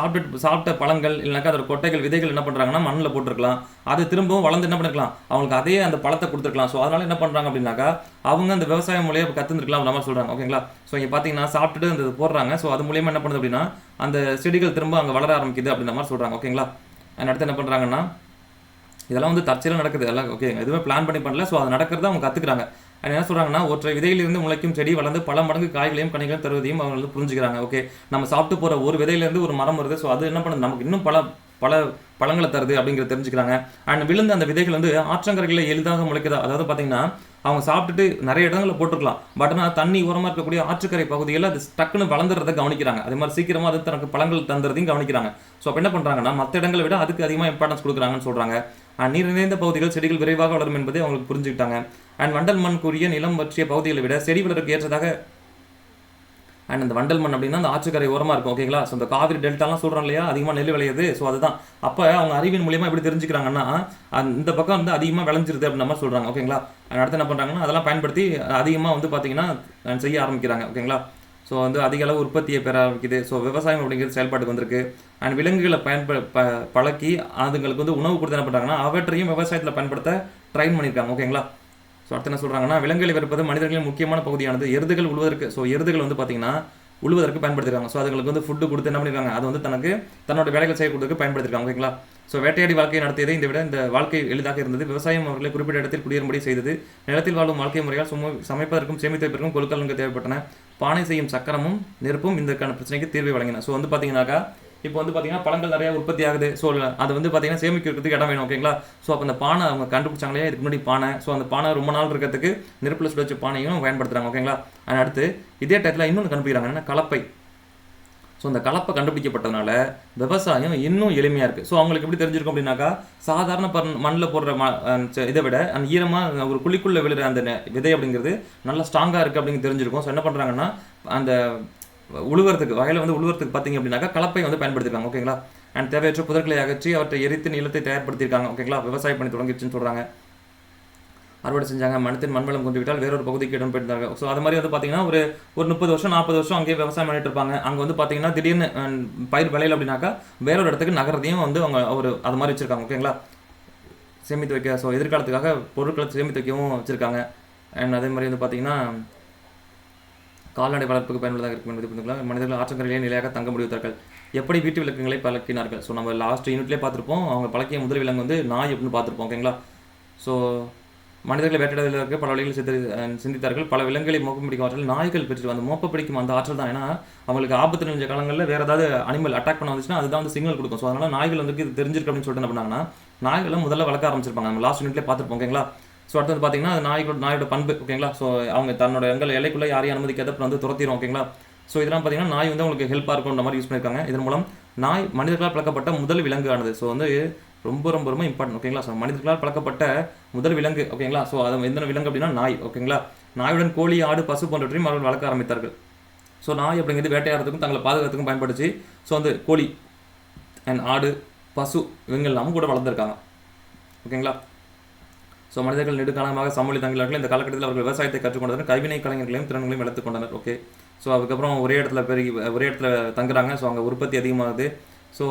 சாப்பிட்ட பழங்கள் இல்லைனாக்கா அதோட கொட்டைகள் விதைகள் என்ன பண்ணுறாங்கன்னா மண்ணில் போட்டிருக்கலாம். அது திரும்பவும் வளர்ந்து என்ன பண்ணிருக்கலாம் அவங்களுக்கு அதே அந்த பழத்தை கொடுத்துருக்கலாம். ஸோ அதனால் என்ன பண்ணுறாங்க அப்படின்னாக்கா அவங்க அந்த விவசாயம் மூலியம் கற்றுருக்கலாம் நம்ம சொல்கிறாங்க. ஓகேங்களா, ஸோ இங்கே பார்த்தீங்கன்னா சாப்பிட்டுட்டு அந்த போடுறாங்க. ஸோ அது மூலியமாக என்ன பண்ணுது அப்படின்னா அந்த செடிகள் திரும்ப அங்கே வளர ஆரம்பிக்குது அப்படின்ற மாதிரி சொல்கிறாங்க. ஓகேங்களா, அடுத்து என்ன பண்ணுறாங்கன்னா இதெல்லாம் வந்து தற்செயலாக நடக்குது எல்லாம். ஓகே எதுவுமே பிளான் பண்ணல. ஸோ அது நடக்கிறத அவங்க கற்றுக்குறாங்க. அது என்ன சொல்கிறாங்கன்னா ஒற்றை விதையிலிருந்து முளைக்கும் செடி வளர்ந்து பல மடங்கு காய்களையும் கனிகளையும் தருவதையும் அவங்க வந்து புரிஞ்சுக்கிறாங்க. ஓகே நம்ம சாப்பிட்டு போகிற ஒரு விதையிலேருந்து ஒரு மரம் வருது. ஸோ அது என்ன பண்ணுது நமக்கு இன்னும் பல பழங்களை தருது அப்படிங்கிறத தெரிஞ்சுக்கிறாங்க. அண்ட் விழுந்து அந்த விதைகள் வந்து ஆற்றங்கரைகளில் எளிதாக முளைக்குதா. அதாவது பார்த்தீங்கன்னா அவங்க சாப்பிட்டுட்டு நிறைய இடங்களில் போட்டுருக்கலாம். பட் ஆனால் தண்ணி உரமாக இருக்கக்கூடிய ஆற்றுக்கரை பகுதிகளில் அது டக்குன்னு வளர்ந்துறதை கவனிக்கிறாங்க. அதே மாதிரி சீக்கிரமாக அது தனக்கு பழங்கள் தந்துறதையும் கவனிக்கிறாங்க. ஸோ அப்போ என்ன பண்ணுறாங்கன்னா மற்ற இடங்களை விட அதுக்கு அதிகமாக இம்பார்ட்டன்ஸ் கொடுக்குறாங்கன்னு சொல்கிறாங்க. நீர் நிறைந்த பகுதிகள் செடிகள் விரைவாக வளரும் என்பதை அவங்களுக்கு புரிஞ்சுக்கிட்டாங்க. அண்ட் வண்டல் மண் கூறிய நிலம் பற்றிய பகுதிகளை விட செடி வளருக்கு ஏற்றதாக அண்ட் அந்த வண்டல் மண் அப்படின்னா அந்த ஆற்றுக்கரை ஓரமாக இருக்கும். ஓகேங்களா, ஸோ இந்த காவிரி டெல்டாலாம் சொல்கிறோம் இல்லையா அதிகமாக நெல் விளையுது. ஸோ அதுதான் அப்போ அவங்க அறிவின் மூலியமாக எப்படி தெரிஞ்சுக்கிறாங்கன்னா இந்த பக்கம் வந்து அதிகமாக விளைஞ்சிருது அப்படின்ற மாதிரி சொல்கிறாங்க. ஓகேங்களா, அடுத்து என்ன பண்ணுறாங்கன்னா அதெல்லாம் பயன்படுத்தி அதிகமாக வந்து பார்த்தீங்கன்னா செய்ய ஆரம்பிக்கிறாங்க. ஓகேங்களா, ஸோ வந்து அதிக அளவு உற்பத்தியை பெற ஆரம்பிக்குது. ஸோ விவசாயம் அப்படிங்கிறது செயல்பாட்டுக்கு வந்திருக்கு. அண்ட் விலங்குகளை பழக்கி அதுங்களுக்கு வந்து உணவு கொடுத்து என்ன பண்ணுறாங்கன்னா அவற்றையும் விவசாயத்தில் பயன்படுத்த ட்ரைன் பண்ணியிருக்காங்க. ஓகேங்களா, ஸோ அடுத்து என்ன சொல்கிறாங்கன்னா விலங்குகளை விற்பது மனிதர்களின் முக்கியமான பகுதியானது. எருதுகள் உழுவதற்கு. ஸோ எருதுகள் வந்து பார்த்தீங்கன்னா உழுவதற்கு பயன்படுத்திருக்காங்க. ஸோ அதுங்களுக்கு வந்து ஃபுட்டு கொடுத்து என்ன பண்ணியிருக்காங்க அது வந்து தன்னோட வேலைகள் செய்யக்கூடியதுக்கு பயன்படுத்திருக்காங்க. ஓகேங்களா, ஸோ வேட்டையாடி வாழ்க்கையை நடத்தியதை இந்த வாழ்க்கை எளிதாக இருந்தது. விவசாயம் அவர்களை குறிப்பிட்ட இடத்தில் குடியேறும்படி செய்தது. நிலத்தில் வாழும் வாழ்க்கை முறையால் சமைப்பதற்கும் சேமித்து வைப்பதற்கும் கொழுக்கலங்கள் தேவைப்பட்டன. பானை செய்யும் சக்கரமும் நெருப்பும் இதற்கான பிரச்சனைக்கு தீர்வை வழங்கின. ஸோ வந்து பார்த்தீங்கன்னாக்கா இப்போ வந்து பார்த்தீங்கன்னா பழங்கள் நிறைய உற்பத்தி ஆகுது. ஸோ அது வந்து பார்த்தீங்கன்னா சேமிக்கிறதுக்கு இடம் வேணும். ஓகேங்களா? ஸோ அப்போ அந்த பானை அவங்க கண்டுபிடிச்சாங்களே இதுக்கு முன்னாடி பானை. ஸோ அந்த பானை ரொம்ப நாள் இருக்கிறதுக்கு நெருப்பில் சுட வச்ச பானையும் பயன்படுத்துறாங்க. ஓகேங்களா? அடுத்து இதே டயத்தில் இன்னொன்று கண்டுபிடிக்கிறாங்க, என்னன்னா கலப்பை. ஸோ அந்த கலப்பை கண்டுபிடிக்கப்பட்டதுனால விவசாயம் இன்னும் எளிமையாக இருக்குது. ஸோ அவங்களுக்கு எப்படி தெரிஞ்சிருக்கும் அப்படின்னாக்கா, சாதாரண மண்ணில் போடுற இதை விட அந்த ஈரமாக ஒரு குழிக்குள்ளே விழுற அந்த விதை அப்படிங்கிறது நல்லா ஸ்ட்ராங்காக இருக்குது அப்படின்னு தெரிஞ்சிருக்கும். ஸோ என்ன பண்ணுறாங்கன்னா, அந்த உழுவுறதுக்கு வயலை வந்து உழுவுறதுக்கு பார்த்தீங்க அப்படின்னாக்கா கலப்பை வந்து பயன்படுத்திருக்காங்க. ஓகேங்களா? அண்ட் தேவையற்ற புதர்களை அகற்றி அவற்றை எரித்து நிலத்தை தயார்படுத்தியிருக்காங்க. ஓகேங்களா? விவசாயம் பண்ணி தொடங்கிடுச்சுன்னு சொல்கிறாங்க. அறுவடை செஞ்சாங்க, மனத்தின் மண்வளம் கொண்டு விட்டால் வேறொரு பகுதிக்கு இடம் பெயர்ந்தாங்க. ஸோ அது மாதிரி வந்து பார்த்தீங்கன்னா ஒரு 30 வருஷம் 40 வருஷம் அங்கேயே விவசாயம் பண்ணிட்டு இருப்பாங்க. அங்கே வந்து பார்த்தீங்கன்னா திடீர்னு பயிர் விளையல அப்படின்னாக்கா வேறொரு இடத்துக்கு நகரத்தையும் வந்து அவங்க அது மாதிரி வச்சிருக்காங்க. ஓகேங்களா? சேமித்து வைக்க, ஸோ எதிர்காலத்துக்காக பொருட்களை சேமித்து வைக்கவும் வச்சிருக்காங்க. அண்ட் அதே மாதிரி வந்து பார்த்தீங்கன்னா கால்நடை வளர்ப்புக்கு பயனுள்ளதாக இருக்கும் என்பதை புரிந்துக்கலாம். மனிதர்கள் ஆற்றங்கரையிலே நிலையாக தங்க முடிவுத்தார்கள். எப்படி வீட்டு விலங்குகளை பழக்கினார்கள். ஸோ நம்ம லாஸ்ட் யூனிட்லேயே பார்த்துருப்போம், அவங்க பழக்கிய முதல் விலங்கு வந்து நாய் அப்படின்னு பார்த்துருப்போம். ஓகேங்களா? ஸோ மனிதர்களை வேட்டையாடுவதற்கு பல வழிகளில் சிந்தித்தார்கள். பல விலங்குகளை மோப்பம் பிடிக்கும் ஆற்றல் நாய்கள் பெற்று அந்த மோப்ப பிடிக்கும் அந்த ஆற்றல் தான். ஏன்னா அவங்களுக்கு ஆபத்து நினைஞ்ச காலங்களில் வேறு ஏதாவது அனிமல் அட்டாக் பண்ண வந்துச்சுன்னா அதுதான் வந்து சிக்னல் கொடுக்கும். ஸோ அதனால் நாய்கள் வந்து இது தெரிஞ்சிருக்கு அப்படின்னு சொல்லிட்டு என்ன பண்ணாங்கன்னா, நாய்களை முதல்ல வளர்க்க ஆரம்பிச்சிருப்பாங்க. நம்ம லாஸ்ட் யூனிட்லேயே பார்த்துருப்போம். ஓகேங்களா? ஸோ அடுத்து வந்து பார்த்தீங்கன்னா அது நாயோட பண்பு. ஓகேங்களா? ஸோ அவங்க தன்னோட எல்லைக்குள்ளே யாரையும் அனுமதிக்காத வந்து துரத்திடும். ஓகேங்களா? ஸோ இதெல்லாம் பார்த்தீங்கன்னா நாய் வந்து உங்களுக்கு ஹெல்ப்பாக இருக்கும்ன்ற மாதிரி யூஸ் பண்ணியிருக்காங்க. இதன் மூலம் நாய் மனிதர்களால் பழக்கப்பட்ட முதல் விலங்கு ஆனது. ஸோ வந்து ரொம்ப ரொம்ப ரொம்ப இம்பார்ட்டன்ட். ஓகேங்களா? ஸோ மனிதர்களால் பழக்கப்பட்ட முதல் விலங்கு. ஓகேங்களா? ஸோ அது எந்த விலங்கு அப்படின்னா நாய். ஓகேங்களா? நாயுடன் கோழி, ஆடு, பசு போன்றவற்றையும் அவர்கள் வளர்க்க ஆரம்பித்தார்கள். ஸோ நாய் அப்படிங்கிறது வேட்டையாடுறதுக்கும் தங்களை பாதுகாத்துக்கும் பயன்படுச்சு. ஸோ வந்து கோழி அண்ட் ஆடு, பசு இவங்க எல்லாமும் கூட வளர்ந்துருக்காங்க. ஓகேங்களா? ஸோ மனிதர்கள் நெடுங்காலமாக சமூக தங்கிலார்கள். இந்த காலகட்டத்தில் அவர்கள் விவசாயத்தை கற்றுக்கொண்டனர், கைவினை கலைஞர்களையும் திறன்களையும் வளர்த்து கொண்டனர். ஓகே. ஸோ அதுக்கப்புறம் ஒரே இடத்துல தங்குறாங்க. ஸோ அங்கே உற்பத்தி அதிகமாகுது. ஸோ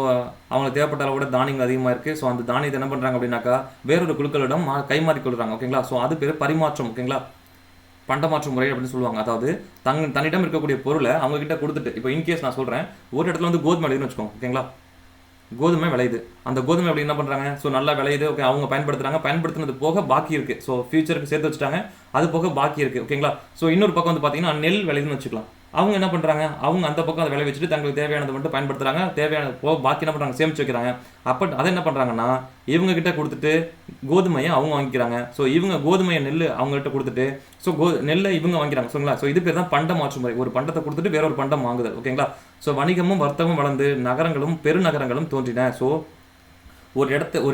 அவங்களுக்கு தேவைப்பட்ட அளவோட தானியங்கள் அதிகமாக இருக்குது. ஸோ அந்த தானியத்தை என்ன பண்ணுறாங்க அப்படின்னாக்கா வேறொரு குழுக்களிடம் கைமாறி கொள்கிறாங்க. ஓகேங்களா? ஸோ அது பேர் பரிமாற்றம். ஓகேங்களா? பண்டமாற்று முறை அப்படின்னு சொல்லுவாங்க. அதாவது தன்னிடம் இருக்கக்கூடிய பொருளை அவங்க கிட்ட கொடுத்துட்டு, இப்போ இன்கேஸ் நான் சொல்கிறேன், ஒரு இடத்துல வந்து கோதுமை விளையுதுன்னு வச்சுக்கோங்க. ஓகேங்களா? கோதுமை விளையுது. அந்த கோதுமை அப்படி என்ன பண்ணுறாங்க, ஸோ நல்லா விளையுது. ஓகே, அவங்க பயன்படுத்துனது போக பாக்கி இருக்குது. ஸோ ஃபியூச்சருக்கு சேர்த்து வச்சுட்டாங்க, அது போக பாக்கி இருக்குது. ஓகேங்களா? ஸோ இன்னொரு பக்கம் வந்து பார்த்தீங்கன்னா நெல் விளையுதுன்னு வச்சுக்கலாம். அவங்க என்ன பண்ணுறாங்க, அவங்க அந்த பக்கம் அதை விளை வச்சுட்டு தங்களுக்கு தேவையானது மட்டும் பயன்படுத்துகிறாங்க. தேவையான பாக்கி என்ன பண்ணுறாங்க, சேமிச்சு வைக்கிறாங்க. அப்போ அதை என்ன பண்ணுறாங்கன்னா இவங்க கிட்ட கொடுத்துட்டு கோதுமையை அவங்க வாங்கிக்கிறாங்க. ஸோ இவங்க கோதுமையை நெல் அவங்ககிட்ட கொடுத்துட்டு ஸோ நெல்லை இவங்க வாங்கிக்கிறாங்க. சரிங்களா? ஸோ இது பேர் தான் பண்ட மாற்று முறை. ஒரு பண்டத்தை கொடுத்துட்டு வேற ஒரு பண்டம் வாங்குதல். ஓகேங்களா? ஸோ வணிகமும் வர்த்தகமும் வளர்ந்து நகரங்களும் பெருநகரங்களும் தோன்றின. ஸோ ஒரு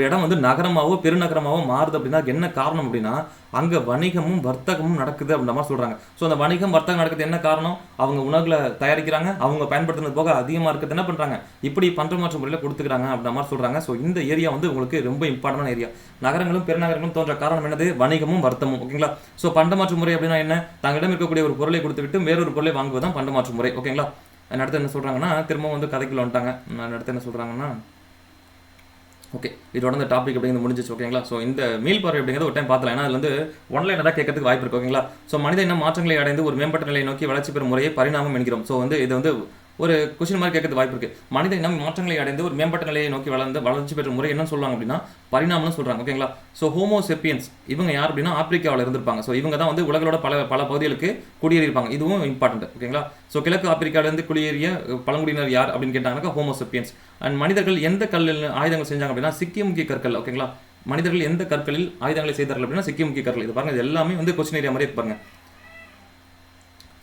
இடம் வந்து நகரமாவோ பெருநகரமாவோ மாறுது அப்படின்னா என்ன காரணம் அப்படின்னா அங்கே வணிகமும் வர்த்தகமும் நடக்குது அப்படின்ற மாதிரி சொல்கிறாங்க. ஸோ அந்த வணிகம் வர்த்தகம் நடக்குது என்ன காரணம், அவங்க உணவுகளை தயாரிக்கிறாங்க, அவங்க பயன்படுத்துனது போக அதிகமாக இருக்கிறது என்ன பண்ணுறாங்க, இப்படி பண்ட மாற்று முறையில் கொடுத்துக்கிறாங்க அப்படின்ற மாதிரி சொல்கிறாங்க. ஸோ இந்த ஏரியா வந்து உங்களுக்கு ரொம்ப இம்பார்ட்டன்டான ஏரியா. நகரங்களும் பெருநகரங்களும் தோன்ற காரணம் என்னது, வணிகமும் வர்த்தகமும். ஓகேங்களா? ஸோ பண்ட மாற்று முறை அப்படின்னா என்ன, தங்களிடம் இருக்கக்கூடிய ஒரு பொருளை கொடுத்து விட்டு வேறொரு பொருளை வாங்குவதுதான் பண்ட மாற்று முறை. ஓகேங்களா? அடுத்து என்ன சொல்கிறாங்கன்னா, திரும்பவும் வந்து கதைக்குள்ள வந்துட்டாங்க. அடுத்து என்ன சொல்கிறாங்கன்னா, ஓகே, இதோட இந்த டாபிக் அப்படிங்கிறது முடிஞ்சிச்சு. ஓகேங்களா? ஸோ இந்த மீள் பார்வை அப்படிங்கிறது ஒரு டைம் பார்க்கலாம். ஏன்னா அது வந்து ஒன்லைன் தான் கேட்கறதுக்கு வாய்ப்பு இருக்குது. ஓகேங்களா? ஸோ மனித இனம் மாற்றங்களை அடைந்து ஒரு மேம்பட்ட நிலையை நோக்கி வளர்ச்சி பெறும் முறையை பரிணாமம் என்கிறோம். ஸோ வந்து இது வந்து ஒரு கொஸ்டின் மாதிரி கேட்கறது வாய்ப்பு இருக்குது. மனித இனம் மாற்றங்களை அடைந்து ஒரு மேம்பட்ட நிலையை நோக்கி வளர்ச்சி பெற்ற முறை என்ன சொல்லுவாங்க அப்படின்னா பரிணாமம்னு சொல்கிறாங்க. ஓகேங்களா? ஸோ ஹோமோசெப்பியன்ஸ் இவங்க யார் அப்படின்னா ஆப்பிரிக்காவில் இருந்திருப்பாங்க. ஸோ இவங்க தான் வந்து உலகளோட பல பகுதிகளுக்கு குடியேறியிருப்பாங்க. இதுவும் இம்பார்ட்டன்ட். ஓகேங்களா? ஸோ கிழக்கு ஆப்பிரிக்காவிலேருந்து குடியேறிய பழங்குடியினர் யார் அப்படின்னு கேட்டாங்கன்னாக்கா ஹோமோசெப்பியன்ஸ். அண்ட் மனிதர்கள் எந்த கல்லில் ஆயுதங்கள் செஞ்சாங்க அப்படின்னா சிக்கிய முக்கிய கற்கள். ஓகேங்களா? மனிதர்கள் எந்த கற்களில் ஆயுதங்களை செய்தார்கள் அப்படின்னா சிக்கிய முக்கிய கற்கள். இது பாருங்க, இது எல்லாமே வந்து கொஸ்டின் ஏரியா மாதிரி இருப்பாங்க.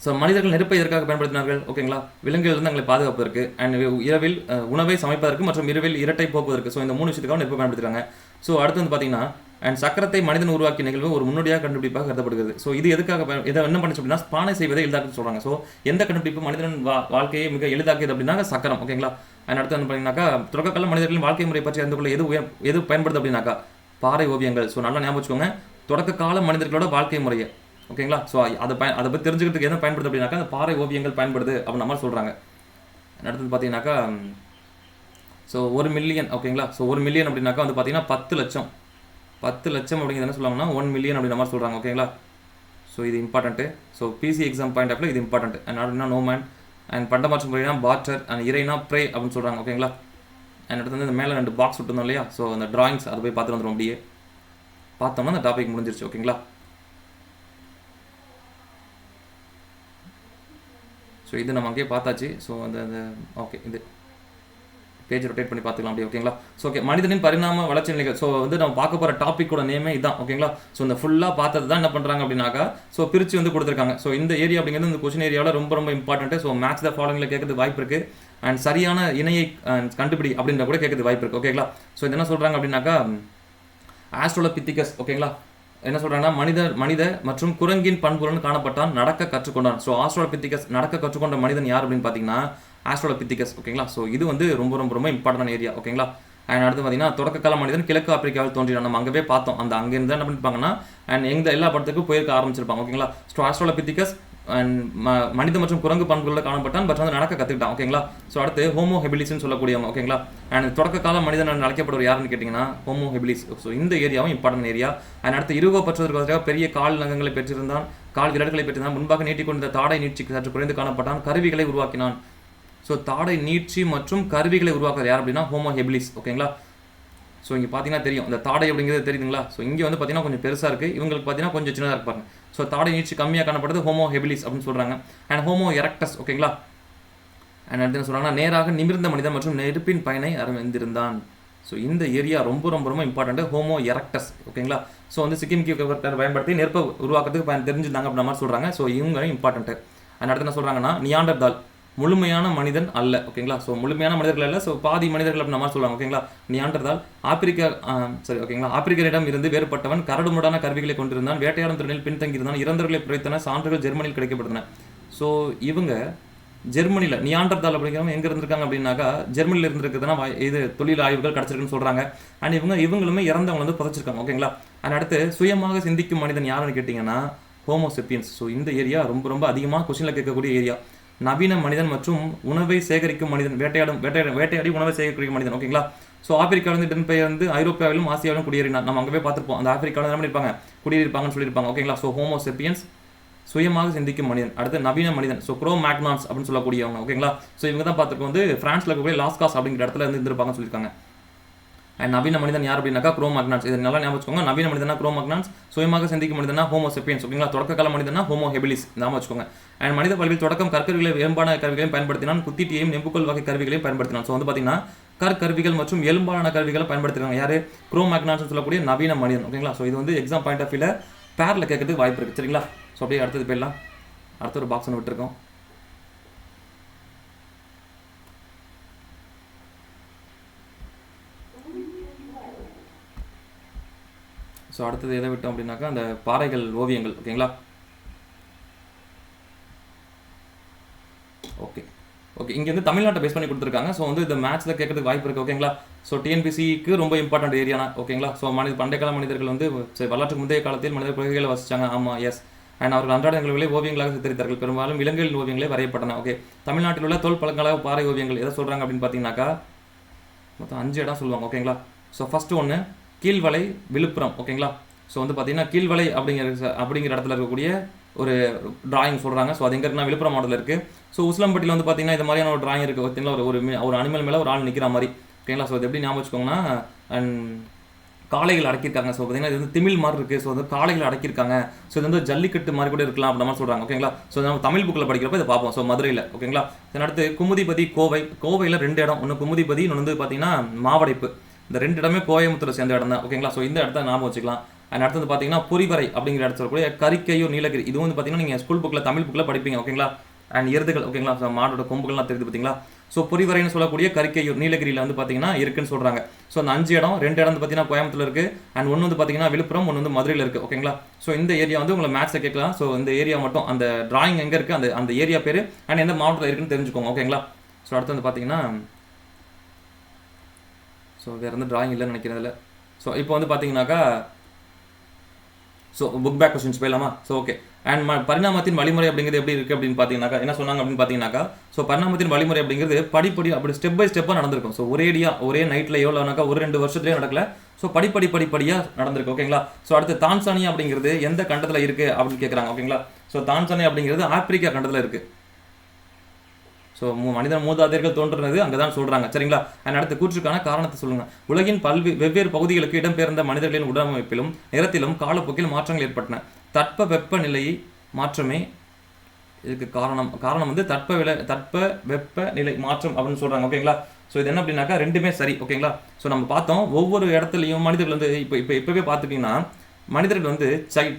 ஸோ மனிதர்கள் நெருப்பை எதற்காக பயன்படுத்தினார்கள். ஓகேங்களா? விலங்குகளிலிருந்து தங்களை பாதுகாப்பதற்கு அண்ட் இரவில் உணவை சமைப்பதற்கு மற்றும் இரவில் இரட்டை போக்குவதற்கு. ஸோ இந்த 3 விஷயத்துக்காக நெருப்பை பயன்படுத்துகிறாங்க. ஸோ அடுத்து வந்து பார்த்தீங்கன்னா அண்ட் சக்கரத்தை மனிதன் உருவாக்கிய நிகழ்வு ஒரு முன்னோடியாக கண்டுபிடிப்பாக கருதப்படுகிறது. ஸோ இது எதுக்காக இதை என்ன பண்ணுச்சு அப்படின்னா பானை செய்வதை எளிதாக்குன்னு சொல்கிறாங்க. ஸோ எந்த கண்டுபிடிப்பு மனிதன் வாழ்க்கையை மிக எளிதாக்கியது அப்படின்னா சக்கரம். ஓகேங்களா? அண்ட் அடுத்து வந்து பார்த்தீங்கன்னாக்கா தொடக்கக்கால மனிதர்களின் வாழ்க்கை முறை பற்றி அறிந்து கொள்ள எது பயன்படுது அப்படின்னாக்கா பாறை ஓவியங்கள். ஸோ நல்லா ஞாபகம் வச்சுக்கோங்க, தொடக்க கால மனிதர்களோட வாழ்க்கை முறையை. ஓகேங்களா? ஸோ அதை பற்றி தெரிஞ்சுக்கிறதுக்கு எதுவும் பயன்படுது அப்படின்னாக்கா அந்த பாறை ஓவியங்கள் பயன்படுது அப்படின்னு நம்ம சொல்கிறாங்க. அடுத்தது பார்த்தீங்கன்னாக்கா ஸோ 1 மில்லியன். ஓகேங்களா? ஸோ 1 மில்லியன் அப்படின்னாக்கா வந்து பார்த்தீங்கன்னா 10 லட்சம் அப்படிங்கிறது என்ன சொல்லுவாங்கன்னா 1 மில்லியன் அப்படின்ற மாதிரி சொல்கிறாங்க. ஓகேங்களா? ஸோ இது important. So PC exam point ஆஃப்ல இது இம்பார்ட்டன்ட். அண்ட் அப்படின்னா நோமேன் அண்ட் பண்ட மாற்று முறைனா பாட்டர் அண்ட் இறைனா ப்ரே அப்படின்னு சொல்கிறாங்க. ஓகேங்களா? அண்ட் அடுத்து வந்து இந்த மேலே 2 பாக்ஸ் விட்டுருந்தோம் இல்லையா, ஸோ அந்த டிராயிங்ஸ் அதை போய் பார்த்துட்டு வந்துடும். அப்படியே பார்த்தோம்னா அந்த டாபிக் முடிஞ்சிருச்சு. ஓகேங்களா? ஸோ இது நம்ம அங்கேயே பார்த்தாச்சு. ஸோ அந்த ஓகே இது பேஜ் ரொட்டேட் பண்ணி பார்த்துக்கலாம் அப்படி ஓகேங்களா. ஸோ ஓகே, மனிதனின் பரிணாம வளர்ச்சி நிலைகள். ஸோ வந்து நம்ம பார்க்க போகிற டாப்பிக்கோட நேமே இதுதான் ஓகேங்களா. ஸோ இந்த ஃபுல்லாக பார்த்தது தான் என்ன பண்ணுறாங்க அப்படின்னாக்கா ஸோ பிரித்து வந்து கொடுத்துருக்காங்க. ஸோ இந்த ஏரியா அப்படிங்கிறது இந்த கொஸ்டின் ஏரியாவில் ரொம்ப ரொம்ப இம்பார்ட்டன்ட்டு. ஸோ மேட்ச் த ஃபாலோவிங்கில் கேட்கறது வாய்ப்பு இருக்குது. அண்ட் சரியான இணையை கண்டுபிடி அப்படின்ற கூட கேட்கறது வாய்ப்பு இருக்குது ஓகேங்களா. ஸோ இது என்ன சொல்கிறாங்க அப்படின்னாக்கா ஆஸ்ட்ரோலோபித்திகஸ் ஓகேங்களா என்ன சொல்கிறாங்கன்னா மனித மற்றும் குரங்கின் பண்புடன் காணப்பட்டான், நடக்க கற்றுக்கொண்டான். ஸோ ஆஸ்ட்ரோலோபித்திகஸ் நடக்க கற்றுக்கொண்ட மனிதன் யார் அப்படின்னு பார்த்தீங்கன்னா ஆஸ்ட்ரோலோபித்திகஸ் ஓகேங்களா. ஸோ இது வந்து ரொம்ப ரொம்ப ரொம்ப இம்பார்ட்டன்ட் ஏரியா ஓகேங்களா. அண்ட் அடுத்து பார்த்தீங்கன்னா தொடக்ககால மனிதன் கிழக்கு ஆப்பிரிக்காவில் தோன்றினான். நம்ம அங்கவே பார்த்தோம். அங்கேருந்து என்ன பண்ணிருப்பாங்கன்னா அண்ட் எல்லா படத்துக்கும் போயிருக்க ஆரம்பிச்சிருப்பாங்க ஓகேங்களா. ஸோ ஆஸ்ட்ரோலோபித்திகஸ் அண்ட் மனித மற்றும் குரங்கு பண்புகளில் காணப்பட்டான், பட் வந்து நடக்க கற்றுக்கிட்டான் ஓகேங்களா. ஸோ அடுத்து ஹோமோ ஹெபிலிஸ்ன்னு சொல்லக்கூடியவங்க ஓகேங்களா. அண்ட் தொடக்க கால மனிதன் அழைக்கப்படுவர் யாருன்னு கேட்டிங்கன்னா ஹோமோ ஹெபிலிஸ். ஸோ இந்த ஏரியாவும் இம்பார்ட்டன்ட் ஏரியா. அண்ட் அடுத்து இருகோப்பற்றதற்காக பெரிய கால் நகங்களை பெற்றிருந்தான், கால் விரல்களை பெற்றிருந்தான், முன்பாக நீட்டிக்கொண்ட தாடை நீட்சி சற்று குறைந்து காணப்பட்டான், கருவிகளை உருவாக்கினான். ஸோ தாடை நீட்சி மற்றும் கருவிகளை உருவாக்குறது யார் அப்படின்னா ஹோமோ ஹெபிலிஸ் ஓகேங்களா. ஸோ இங்கே பார்த்தீங்கன்னா தெரியும் இந்த தாடை அப்படிங்கிறது தெரியுதுங்களா. ஸோ இங்கே வந்து பார்த்தீங்கன்னா கொஞ்சம் பெருசாக இருக்குது, இவங்களுக்கு பார்த்தீங்கன்னா கொஞ்சம் சின்னதாக இருப்பாங்க. ஸோ தாடை நீட்சி கம்மியாக காணப்படுறது ஹோமோ ஹெபிலிஸ் அப்படின்னு சொல்கிறாங்க. அண்ட் ஹோமோ எரக்டஸ் ஓகேங்களா. அண்ட் அடுத்து என்ன சொல்கிறாங்கன்னா நேராக நிமிர்ந்த மனிதன் மற்றும் நெருப்பின் பயனை அறிந்திருந்தான். ஸோ இந்த ஏரியா ரொம்ப ரொம்ப ரொம்ப இம்பார்ட்டன்ட், ஹோமோ எரக்டஸ் ஓகேங்களா. ஸோ வந்து சிக்கிம் பயன்படுத்தி நெருப்பை உருவாக்குறதுக்கு தெரிஞ்சிருந்தாங்க அப்படின்ற மாதிரி சொல்கிறாங்க. ஸோ இவங்க இம்பார்ட்டன்ட்டு. அண்ட் அடுத்து என்ன சொல்கிறாங்கன்னா நியாண்டர்தால் முழுமையான மனிதன் அல்ல ஓகேங்களா. ஸோ முழுமையான மனிதர்கள் அல்ல, ஸோ பாதி மனிதர்கள் அப்படின்ற மாதிரி சொல்லுவாங்க ஓகேங்களா. நியாண்டர்தால் ஆப்பிரிக்கரிடம் இருந்து வேறுபட்டவன், கரடுமுடான கருவிகளை கொண்டிருந்தான், வேட்டையாடும் திறனில் பின்தங்கியிருந்தான், இறந்தவர்களை புதைத்தன, சான்றுகள் ஜெர்மனியில் கிடைக்கப்பட்டன. ஸோ இவங்க ஜெர்மனியில் நியாண்டர்தால் அப்படிங்கிறவங்க எங்கே இருந்திருக்காங்க அப்படின்னாக்கா ஜெர்மனியில் இருந்திருக்குதுன்னா இது தொழில் ஆய்வுகள் கிடச்சிருக்குன்னு சொல்கிறாங்க. அண்ட் இவங்களுமே இறந்தவங்க வந்து புதைச்சிருக்காங்க ஓகேங்களா. அண்ட் அடுத்து சுயமாக சிந்திக்கும் மனிதன் யாருன்னு கேட்டிங்கன்னா ஹோமோசெப்பியன்ஸ். ஸோ இந்த ஏரியா ரொம்ப ரொம்ப அதிகமாக கொஸ்டினில் கேட்கக்கூடிய ஏரியா. நவீன மனிதன் மற்றும் உணவை சேகரிக்கும் மனிதன், வேட்டையாடி உணவை சேகரிக்கும் மனிதன் ஓகேங்களா. ஸோ ஆப்பிரிக்காவிலிருந்து இடம்பெயர்ந்து ஐரோப்பாவிலும் ஆசியாவிலும் குடியேறினார். நம்ம அங்கவே பார்த்துருப்போம், அந்த ஆப்பிரிக்காவில் என்ன பண்ணியிருப்பாங்க குடியிருப்பாங்கன்னு சொல்லியிருப்பாங்க ஓகேங்களா. ஸோ ஹோமோசெப்பியன்ஸ் சுயமாக சிந்திக்கும் மனிதன். அடுத்து நவீன மனிதன், ஸோ க்ரோ மேக்னான்ஸ் அப்படின்னு சொல்லக்கூடியவங்க ஓகேங்களா. ஸோ இவங்க தான் பார்த்துருக்கோம் வந்து ஃப்ரான்ஸில் இருக்கக்கூடிய லாஸ்காஸ் அப்படிங்கிற இடத்துல இருந்திருப்பாங்கன்னு சொல்லியிருக்காங்க. அண்ட் நவீன மனிதன் யார் அப்படின்னாக்கா க்ரோ மேக்னான்ஸ். இது நல்லா ஞாபகம் வச்சுக்கோங்க. நவீன மனிதனா க்ரோ மேக்னான்ஸ், சுயமாக சிந்திக்கும் மனிதனா ஹோமோசெப்பியன்ஸ் ஓகேங்களா. தொடக்க கால மனிதனா ஹோமோ ஹெபிலிஸ் ஞாபகம் வச்சுக்கோங்க. அண்ட் மனித வாழ்வில் தொடக்கம் கற்கருவிகளை எலும்பான கருவிகளையும் பயன்படுத்தினான், குத்திட்டியையும் நெம்புக்கோல் வகை கருவிகளையும் பயன்படுத்தினான். ஸோ வந்து பார்த்தீங்கன்னா கற்கருவிகள் மற்றும் எலும்பான கருவிகளை பயன்படுத்துறாங்க யாரு க்ரோ மேக்னான்ஸ் சொல்லக்கூடிய நவீன மனிதன் ஓகேங்களா. ஸோ இது வந்து எக்ஸாம் பாயிண்ட் ஆஃப் வியூல பேரில் கேட்கறதுக்கு வாய்ப்பு இருக்குது சரிங்களா. ஸோ அப்படியே அடுத்தது போயிடலாம். அடுத்த ஒரு பாக்ஸ் ஒன்று விட்டுருக்கோம். ஸோ அடுத்தது எதை விட்டோம் அப்படின்னாக்கா அந்த பாறைகள் ஓவியங்கள் ஓகேங்களா. ஓகே ஓகே இங்கே வந்து தமிழ்நாட்டை பேஸ் பண்ணி கொடுத்துருக்காங்க. ஸோ வந்து இந்த மேட்ச்சில் கேட்கறதுக்கு வாய்ப்பு இருக்குது ஓகேங்களா. ஸோ டிஎன்பிசிக்கு ரொம்ப இம்பார்ட்டன்ட் ஏரியானா ஓகேங்களா. ஸோ பண்டைய கால மனிதர்கள் வந்து வரலாற்றுக்கு முந்தைய காலத்தில் மனிதர் குகைகளை வசிச்சாங்க. ஆமாம் எஸ். அண்ட் அவர்கள் அன்றாட நிகழ்வுகளை ஓவியங்களாக சித்தரித்தார்கள். பெரும்பாலும் விலங்குகளின் ஓவியங்களே வரையப்பட்டன. ஓகே, தமிழ்நாட்டில் உள்ள தோல் பழங்கால பாறை ஓவியங்கள் எதை சொல்கிறாங்க அப்படின்னு பார்த்தீங்கன்னாக்கா மொத்தம் 5 இடம் சொல்லுவாங்க ஓகேங்களா. ஸோ ஃபஸ்ட்டு ஒன்று கீழ்வளை விழுப்புரம் ஓகேங்களா. ஸோ வந்து பார்த்தீங்கன்னா கீழ்வளை அப்படிங்கிற இடத்துல இருக்கக்கூடிய ஒரு டிராயிங் சொல்கிறாங்க. ஸோ அது எங்கே இருக்குன்னா விழுப்புரம் மாவட்டத்தில் இருக்குது. ஸோ உசிலம்பட்டியில் வந்து பார்த்தீங்கன்னா இது மாதிரியான ஒரு டிராயிங் இருக்குது பார்த்தீங்கன்னா ஒரு அனிமல் மேலே ஒரு ஆள் நிற்கிற மாதிரி ஓகேங்களா. ஸோ அது எப்படி ஞாபகம் வச்சுக்கோங்கன்னா அண்ட் காளைகள் அடக்கியிருக்காங்க. ஸோ பார்த்தீங்கன்னா இது வந்து திமிழ் மாதிரி இருக்குது. ஸோ வந்து காளைகள் அடக்கியிருக்காங்க. ஸோ இது வந்து ஜல்லிக்கட்டு மாதிரி கூட இருக்கலாம் அப்படின்ற மாதிரி சொல்கிறாங்க ஓகேங்களா. ஸோ நம்ம தமிழ் புக்கில் படிக்கிறப்ப இதை பார்ப்போம். ஸோ மதுரையில் ஓகேங்களா. அடுத்து குமுதிபதி கோவையில் 2 இடம், ஒன்று குமுதிபதி, இன்னொன்று வந்து பார்த்தீங்கன்னா மாவடைப்பு. இந்த 2 இடமே கோயம்புத்தூர் சேர்ந்த இடம் தான் ஓகேங்களா. ஸோ இந்த இடத்த ஞாபகம் வச்சுக்கலாம். அண்ட் அடுத்து வந்து பார்த்தீங்கன்னா பொறிவரை அப்படிங்கிற இடத்துல கூட கரிக்கையூர் நீலகிரி. இது வந்து பார்த்தீங்கன்னா நீங்கள் ஸ்கூல் புக்கில் தமிழ் புக்கில் படிப்பீங்க ஓகேங்களா. அண்ட் எருதுகள் ஓகேங்களா. ஸோ மாடோட கொம்புகள்லாம் தெரியுது பார்த்தீங்களா. ஸோ பொறிவரைன்னு சொல்லக்கூடிய கரிக்கையூர் நீலகிரியில் வந்து பார்த்தீங்கன்னா இருக்குன்னு சொல்கிறாங்க. ஸோ அந்த 5 இடம், 2 இடம் வந்து பார்த்தீங்கன்னா கோயம்புத்தூர் இருக்குது. அண்ட் ஒன்று வந்து பார்த்தீங்கன்னா விழுப்புரம், ஒன்று வந்து மதுரையில் இருக்குது ஓகேங்களா. ஸோ இந்த ஏரியா வந்து உங்களை மேட்ஸை கேட்கலாம். ஸோ இந்த ஏரியா மட்டும் அந்த டிராயிங் எங்கே இருக்குது அந்த ஏரியா பேர் அண்ட் எந்த மாவட்டத்தில் இருக்குன்னு தெரிஞ்சுக்கோங்க ஓகேங்களா. ஸோ அடுத்து வந்து பார்த்தீங்கன்னா ஸோ வேறு எந்த டிராயிங் இல்லைன்னு நினைக்கிறதில்ல. ஸோ இப்போ வந்து பார்த்தீங்கன்னாக்கா ஸோ புக் பேக் கொஸ்டின்ஸ் போயிடலாமா. So okay. அண்ட் பரிணாமத்தின் வழிமுறை அப்படிங்கிறது எப்படி இருக்குது அப்படின்னு பார்த்தீங்கன்னாக்கா என்ன சொன்னாங்க அப்படின்னு பார்த்தீங்கன்னாக்கா ஸோ பரிணாமத்தின் வழிமுறை அப்படிங்கிறது படிப்படி அப்படி ஸ்டெப் பை ஸ்டெப்பாக நடந்திருக்கும். ஸோ ஒரே நைட்டில் எவ்வளோனாக்கா ஒரு 2 வருஷத்துலேயே நடக்கல. ஸோ படிப்படியாக நடந்திருக்கு ஓகேங்களா. ஸோ அடுத்து தான்சானியா அப்படிங்கிறது எந்த கண்டத்தில் இருக்குது அப்படின்னு கேட்குறாங்க ஓகேங்களா. ஸோ தான்சானியா அப்படிங்கிறது ஆப்பிரிக்கா கண்டத்தில் இருக்குது. ஸோ மனிதன் மூதாதையர்கள் தோன்றுனது அங்கே தான் சொல்கிறாங்க சரிங்களா. அண்ட் அடுத்த கூற்றுக்கான காரணத்தை சொல்லுங்கள். உலகின் வெவ்வேறு பகுதிகளுக்கு இடம்பெயர்ந்த மனிதர்களின் உடலமைப்பிலும் நிறத்திலும் காலப்போக்கில் மாற்றங்கள் ஏற்பட்டன. தட்ப வெப்ப நிலையை மாற்றமே இதுக்கு காரணம் வந்து தட்ப வெப்ப நிலை மாற்றம் அப்படின்னு சொல்கிறாங்க. ஓகேங்களா. ஸோ இது என்ன அப்படின்னாக்கா ரெண்டுமே சரி. ஓகேங்களா. ஸோ நம்ம பார்த்தோம் ஒவ்வொரு இடத்துலையும் மனிதர்கள் வந்து இப்போவே பார்த்துட்டிங்கன்னா மனிதர்கள் வந்து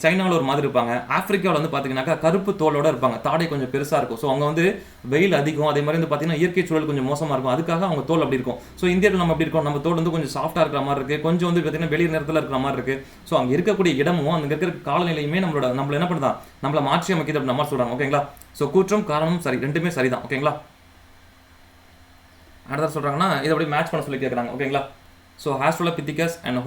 சைனாவில் ஒரு மாதிரி இருப்பாங்க. ஆப்பிரிக்காவில் வந்து பார்த்தீங்கன்னாக்கா கருப்பு தோலோட இருப்பாங்க. தாடை கொஞ்சம் பெருசாக இருக்கும். ஸோ அவங்க வந்து வெயில் அதிகம். அதே மாதிரி வந்து பார்த்தீங்கன்னா இயற்கை சூழல் கொஞ்சம் மோசமாக இருக்கும். அதுக்காக அவங்க தோல் அப்படி இருக்கும். ஸோ இந்தியாவில் நம்ம அப்படி இருக்கோம். நம்ம தோல் வந்து கொஞ்சம் சாஃப்டாக இருக்கிற மாதிரி இருக்குது. கொஞ்சம் வந்து பார்த்தீங்கன்னா வெளி நேரத்தில் இருக்கிற மாதிரி இருக்குது. ஸோ அங்கே இருக்கக்கூடிய இடமும் அங்கே இருக்கிற காலநிலையுமே நம்மள என்ன பண்ணுதான், நம்மளை மாற்றி அமைக்குது அப்படின்னு நம்ம சொல்கிறாங்க. ஓகேங்களா. ஸோ கூற்றும் காரணமும் சரி, ரெண்டுமே சரிதான். ஓகேங்களா. அடுத்த சொல்கிறாங்கன்னா இதை அப்படி மேட்ச் பண்ண சொல்லி கேட்குறாங்க. ஓகேங்களா. ஸோ ஆஸ்ட்ரோலோபித்திகஸ் அண்ட்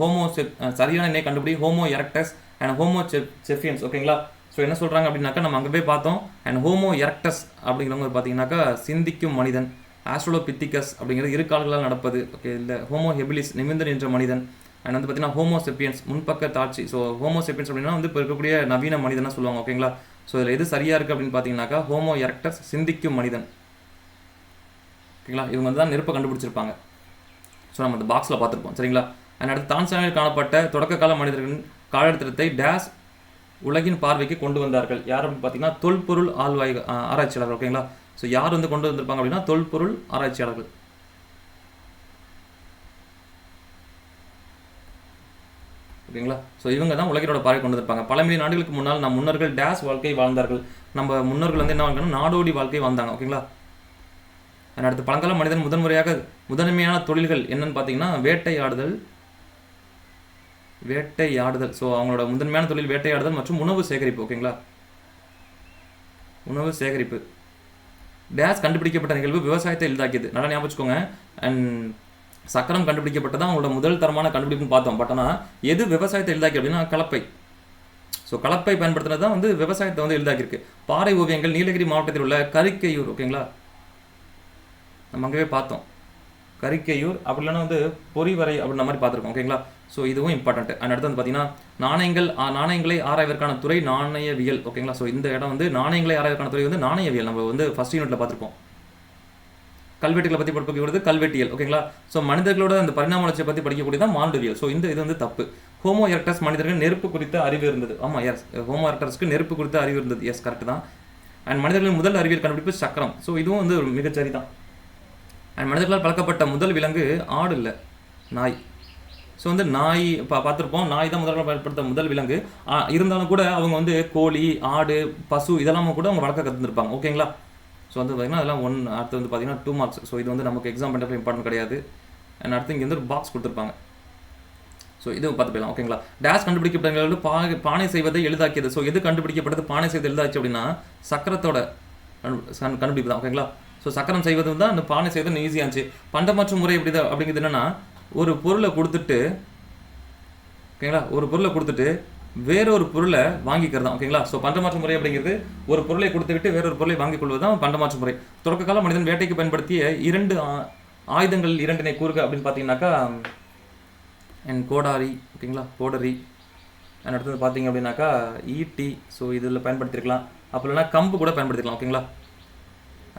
சரியான இணை கண்டுபிடி ஹோமோ எரக்டஸ் அண்ட் ஹோமோ செஃபியன்ஸ். ஓகேங்களா. ஸோ என்ன சொல்கிறாங்க அப்படின்னாக்கா நம்ம அங்கே போய் பார்த்தோம். அண்ட் ஹோமோ எரக்டஸ் அப்படிங்கிறவங்க பார்த்தீங்கன்னாக்கா சிந்திக்கும் மனிதன். ஆஸ்ட்ரோலோபித்திகஸ் அப்படிங்கிறது இரு கால்களால் நடப்பது. ஓகே. இல்லை ஹோமோ ஹெபிலிஸ் நிமிர்ந்து நின்ற மனிதன். அண்ட் வந்து பார்த்தீங்கன்னா ஹோமோ செப்பியன்ஸ் முன்பக்க தாட்சி. ஸோ ஹோமோ செப்பியன்ஸ் அப்படின்னா வந்து இப்போ இருக்கக்கூடிய நவீன மனிதனாக சொல்லுவாங்க. ஓகேங்களா. ஸோ இதில் எது சரியாக இருக்குது அப்படின்னு பார்த்தீங்கன்னாக்கா ஹோமோ எரக்டஸ் சிந்திக்கும் மனிதன். ஓகேங்களா. இவங்க வந்து தான் நெருப்பை கண்டுபிடிச்சிருப்பாங்க. ஸோ நம்ம இந்த பாக்ஸில் பார்த்துருப்போம். சரிங்களா. அண்ட் அடுத்து தான்சானியில் காணப்பட்ட தொடக்க கால மனிதர்களின் காலத்திரத்தை டேஸ் உலகின் பார்வைக்கு கொண்டு வந்தார்கள். யார் அப்படின்னு பார்த்தீங்கன்னா தொல்பொருள் ஆராய்ச்சியாளர்கள். ஓகேங்களா. ஸோ யார் வந்து கொண்டு வந்திருப்பாங்க அப்படின்னா தொல்பொருள் ஆராய்ச்சியாளர்கள். ஓகேங்களா. ஸோ இவங்க தான் உலகினோட பார்வை கொண்டு வந்திருப்பாங்க. பல மில்லியன் நாடுகளுக்கு முன்னால் நம் முன்னோர்கள் டேஸ் வாழ்க்கை வாழ்ந்தார்கள். நம்ம முன்னோர்கள் வந்து என்ன வாழ்ந்தாங்கன்னா நாடோடி வாழ்க்கை வாழ்ந்தாங்க. ஓகேங்களா. அடுத்து பழங்கால மனிதன் முதன்மையான தொழில்கள் என்னன்னு பார்த்தீங்கன்னா வேட்டையாடுதல். ஸோ அவங்களோட முதன்மையான தொழில் வேட்டையாடுதல் மற்றும் உணவு சேகரிப்பு. ஓகேங்களா. உணவு சேகரிப்பு. டேஸ் கண்டுபிடிக்கப்பட்ட நிகழ்வு விவசாயத்தை எளிதாக்கியது. நல்லா ஞாபகம் வச்சுக்கோங்க. அண்ட் சக்கரம் கண்டுபிடிக்கப்பட்டதான் அவங்களோட முதல் தரமான கண்டுபிடிப்புன்னு பார்த்தோம். பட் ஆனால் எது விவசாயத்தை எளிதாக்கி அப்படின்னா கலப்பை. ஸோ கலப்பை பயன்படுத்தினது தான் வந்து விவசாயத்தை வந்து எளிதாக்கியிருக்கு. பாறை ஓவியங்கள் நீலகிரி மாவட்டத்தில் உள்ள கரிக்கையூர். ஓகேங்களா. நம்ம அங்கேயே பார்த்தோம் கரிக்கையூர். அப்படி இல்லைன்னா வந்து பொறிவரை அப்படின்ற மாதிரி பார்த்துருக்கோம். ஓகேங்களா. ஸோ இதுவும் இம்பார்ட்டன்ட். அண்ட் அடுத்து வந்து பார்த்தீங்கன்னா நாணயங்களை ஆராய்வதற்கான துறை நாணயவியல். ஓகேங்களா. ஸோ இந்த இடம் வந்து நாணயங்களை ஆராய்வதற்கான துறை வந்து நாணயவியல். நம்ம வந்து ஃபர்ஸ்ட் யூனிட்ல பார்த்துருப்போம். கல்வெட்டுகளை பற்றி படிக்கக்கூடியது கல்வெட்டியல். ஓகேங்களா. ஸோ மனிதர்களோட அந்த பரிணாம வளர்ச்சியை பற்றி படிக்கக்கூடியதான் மானுடவியல். ஸோ இது வந்து தப்பு. ஹோமோ எரக்டஸ் மனிதர்கள் நெருப்பு குறித்த அறிவு இருந்தது. ஆமாம், எஸ். ஹோமோ எரக்டஸ்க்கு நெருப்பு குறித்த அறிவு இருந்தது. எஸ், கரெக்ட் தான். அண்ட் மனிதர்களின் முதல் அறிவியல் கண்டுபிடிப்பு சக்கரம். ஸோ இதுவும் வந்து மிகச்சரி தான். அண்ட் மனிதர்களால் பழக்கப்பட்ட முதல் விலங்கு ஆடு இல்லை, நாய். ஸோ வந்து நாய் பார்த்துருப்போம். நாய் தான் முதல்ல பயன்படுத்த முதல் விலங்கு. இருந்தாலும் கூட அவங்க வந்து கோழி, ஆடு, பசு இதெல்லாம கூட அவங்க வளர்க்க கற்றுருப்பாங்க. ஓகேங்களா. ஸோ வந்து பார்த்தீங்கன்னா அதெல்லாம் அடுத்து வந்து பார்த்தீங்கன்னா 2 மார்க்ஸ். ஸோ இது வந்து நமக்கு எக்ஸாம் பண்ணுறப்ப இம்பார்ட்டன்ட் கிடையாது. அண்ட் அடுத்து இங்கே வந்து ஒரு பாக்ஸ் கொடுத்துருப்பாங்க. ஸோ இது பார்த்து போயிடலாம். ஓகேங்களா. டேஸ் கண்டுபிடிக்கப்பட்டவர்கள் பானை செய்வதை எளிதாக்கியது. ஸோ எது கண்டுபிடிக்கப்பட்டது பானை செய்வது எளிதாச்சு அப்படின்னா சக்கரத்தோட கண்டுபிடிப்பு தான். ஓகேங்களா. ஸோ சக்கரம் செய்வது தான் அந்த பானை செய்வது ஈஸியாக இருந்துச்சு. பண்டமாற்று முறை எப்படி அப்படிங்கிறது என்னன்னா ஒரு பொருளை கொடுத்துட்டு, ஓகேங்களா, ஒரு பொருளை கொடுத்துட்டு வேறொரு பொருளை வாங்கிக்கிறது தான். ஓகேங்களா. ஸோ பண்டமாற்று முறை அப்படிங்கிறது ஒரு பொருளை கொடுத்து விட்டு வேறொரு பொருளை வாங்கிக் கொள்வது தான் பண்டமாற்று முறை. தொடக்க கால மனிதன் வேட்டைக்கு பயன்படுத்திய 2 ஆயுதங்கள் 2 கூறுக அப்படின்னு பார்த்தீங்கன்னாக்கா கோடாரி. ஓகேங்களா. கோடரி. அண்ட் அடுத்தது பார்த்தீங்க அப்படின்னாக்கா ஈட்டி. ஸோ இதில் பயன்படுத்திருக்கலாம். அப்போ இல்லைன்னா கம்பு கூட பயன்படுத்திக்கலாம். ஓகேங்களா.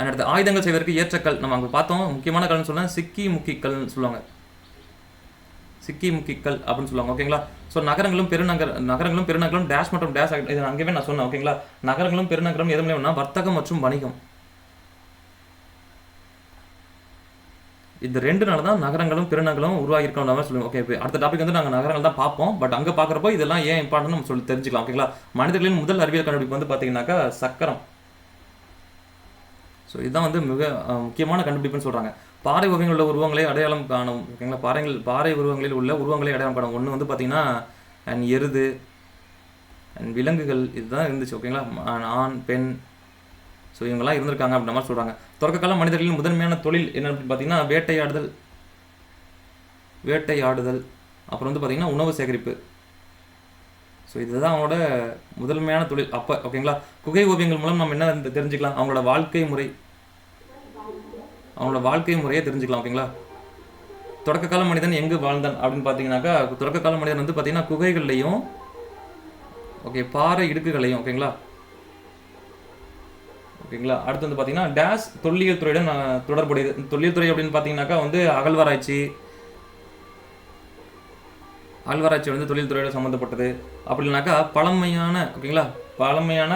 அடுத்து ஆயுதங்கள் செய்வதற்கு ஏற்ற கல் நம்ம அங்கே பார்த்தோம். முக்கியமான கல்னு சொன்னால் சிக்கி முக்கி கல்னு சொல்லுவாங்க. சிக்கி முக்கி கல் அப்படின்னு சொல்லுவாங்க. ஓகேங்களா. ஸோ நகரங்களும் பெருநகரம் டேஷ் மற்றும் டேஷ் இது அங்கேயே நான் சொன்னேன். ஓகேங்களா. நகரங்களும் பெருநகரம் எதுவுமே வர்த்தகம் மற்றும் வணிகம். இந்த 2 தான் நகரங்களும் பெருநகரம் உருவாகிருக்கோம் மாதிரி சொல்லுவோம். ஓகே. இப்போ அடுத்த டாபிக் வந்து நாங்கள் நகரங்கள் தான் பார்ப்போம். பட் அங்கே பார்க்குறப்போ இதெல்லாம் ஏன் இம்பார்ட்டன் நம்ம சொல்லி தெரிஞ்சுக்கலாம். ஓகேங்களா. மனிதர்களின் முதல் அறிவியல் கண்டுபிடிப்பு வந்து பார்த்தீங்கன்னாக்கா சக்கரம். ஸோ இதுதான் வந்து மிக முக்கியமான கண்டுபிடிப்புன்னு சொல்கிறாங்க. பாறை ஓவியங்களில் உள்ள உருவங்களை அடையாளம் காணும். ஓகேங்களா. பாறை உருவங்களில் உள்ள உருவங்களை அடையாளம் காணும். ஒன்று வந்து பார்த்தீங்கன்னா எருது அண்ட் விலங்குகள் இதுதான் இருந்துச்சு. ஓகேங்களா. ஆண், பெண். ஸோ இவங்கெல்லாம் இருந்திருக்காங்க அப்படின்ற மாதிரி சொல்கிறாங்க. தொடக்க கால மனிதர்களின் முதன்மையான தொழில் என்ன அப்படின்னு பார்த்தீங்கன்னா வேட்டையாடுதல். அப்புறம் வந்து பார்த்தீங்கன்னா உணவு சேகரிப்பு. ஸோ இதுதான் அவங்களோட முதன்மையான தொழில் அப்போ. ஓகேங்களா. குகை ஓவியங்கள் மூலம் நம்ம என்ன தெரிஞ்சுக்கலாம், அவங்களோட வாழ்க்கை முறையை தெரிஞ்சுக்கலாம். ஓகேங்களா. தொடக்க கால மனிதன் எங்கு வாழ்ந்தான் அப்படின்னு பார்த்தீங்கன்னாக்கா தொடக்க கால மனிதன் வந்து பார்த்தீங்கன்னா குகைகள்லையும், ஓகே, பாறை இடுக்குகளையும். ஓகேங்களா. அடுத்து வந்து பார்த்தீங்கன்னா டேஸ் தொல்லியல் துறையுடன் தொடர்புடையது. தொல்லியல் துறை அப்படின்னு பார்த்தீங்கன்னாக்கா வந்து அகழ்வாராய்ச்சி வந்து தொழில் துறையோட சம்மந்தப்பட்டது. அப்படி இல்லைனாக்கா பழமையான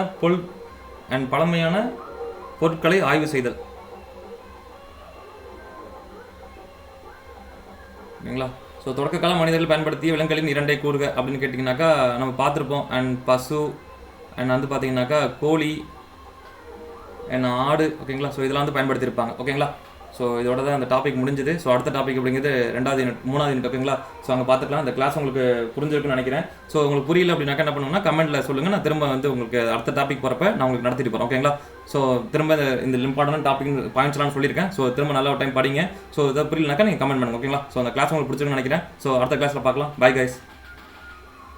அண்ட் பழமையான பொருட்களை ஆய்வு செய்தல். ஓகேங்களா? ஸோ தொடக்க கால மனிதர்கள் பயன்படுத்திய விலங்குகளின் 2 கூறுக அப்படின்னு கேட்டிங்கனாக்கா நம்ம பார்த்துருப்போம். அண்ட் பசு அண்ட் வந்து பார்த்தீங்கன்னாக்கா கோழி அண்ட் ஆடு. ஓகேங்களா? ஸோ இதெல்லாம் வந்து பயன்படுத்தியிருப்பாங்க. ஓகேங்களா? ஸோ இதோட தான் அந்த டாபிக் முடிஞ்சது. ஸோ அடுத்த டாபிக் அப்படிங்கிறது 2வது யூனிட் 3வது யூனிட். ஓகேங்களா? ஸோ அங்கே பார்த்துக்கலாம். இந்த கிளாஸ் உங்களுக்கு புரிஞ்சிருக்குன்னு நினைக்கிறேன். ஸோ உங்களுக்கு புரியல அப்படின்னாக்கா என்ன பண்ணுங்கன்னா கமெண்ட்டில் சொல்லுங்கள். நான் திரும்ப வந்து உங்களுக்கு அடுத்த டாபிக் போகிறப்ப நான் உங்களுக்கு நடத்திட்டு போகிறேன். ஓகேங்களா? ஸோ திரும்ப இந்த இம்பார்ட்டன்ட் டாபிக் பாயிண்ட்ஸ்லாம் சொல்லியிருக்கேன். ஸோ திரும்ப நல்ல ஒரு டைம் படிங்க. ஸோ இதை புரியலனாக்கா நீங்கள் கமெண்ட் பண்ணுங்கள். ஓகேங்களா? ஸோ அந்த கிளாஸ் உங்களுக்கு பிடிச்சிருக்குன்னு நினைக்கிறேன். ஸோ அடுத்த கிளாஸில் பார்க்கலாம். Bye guys.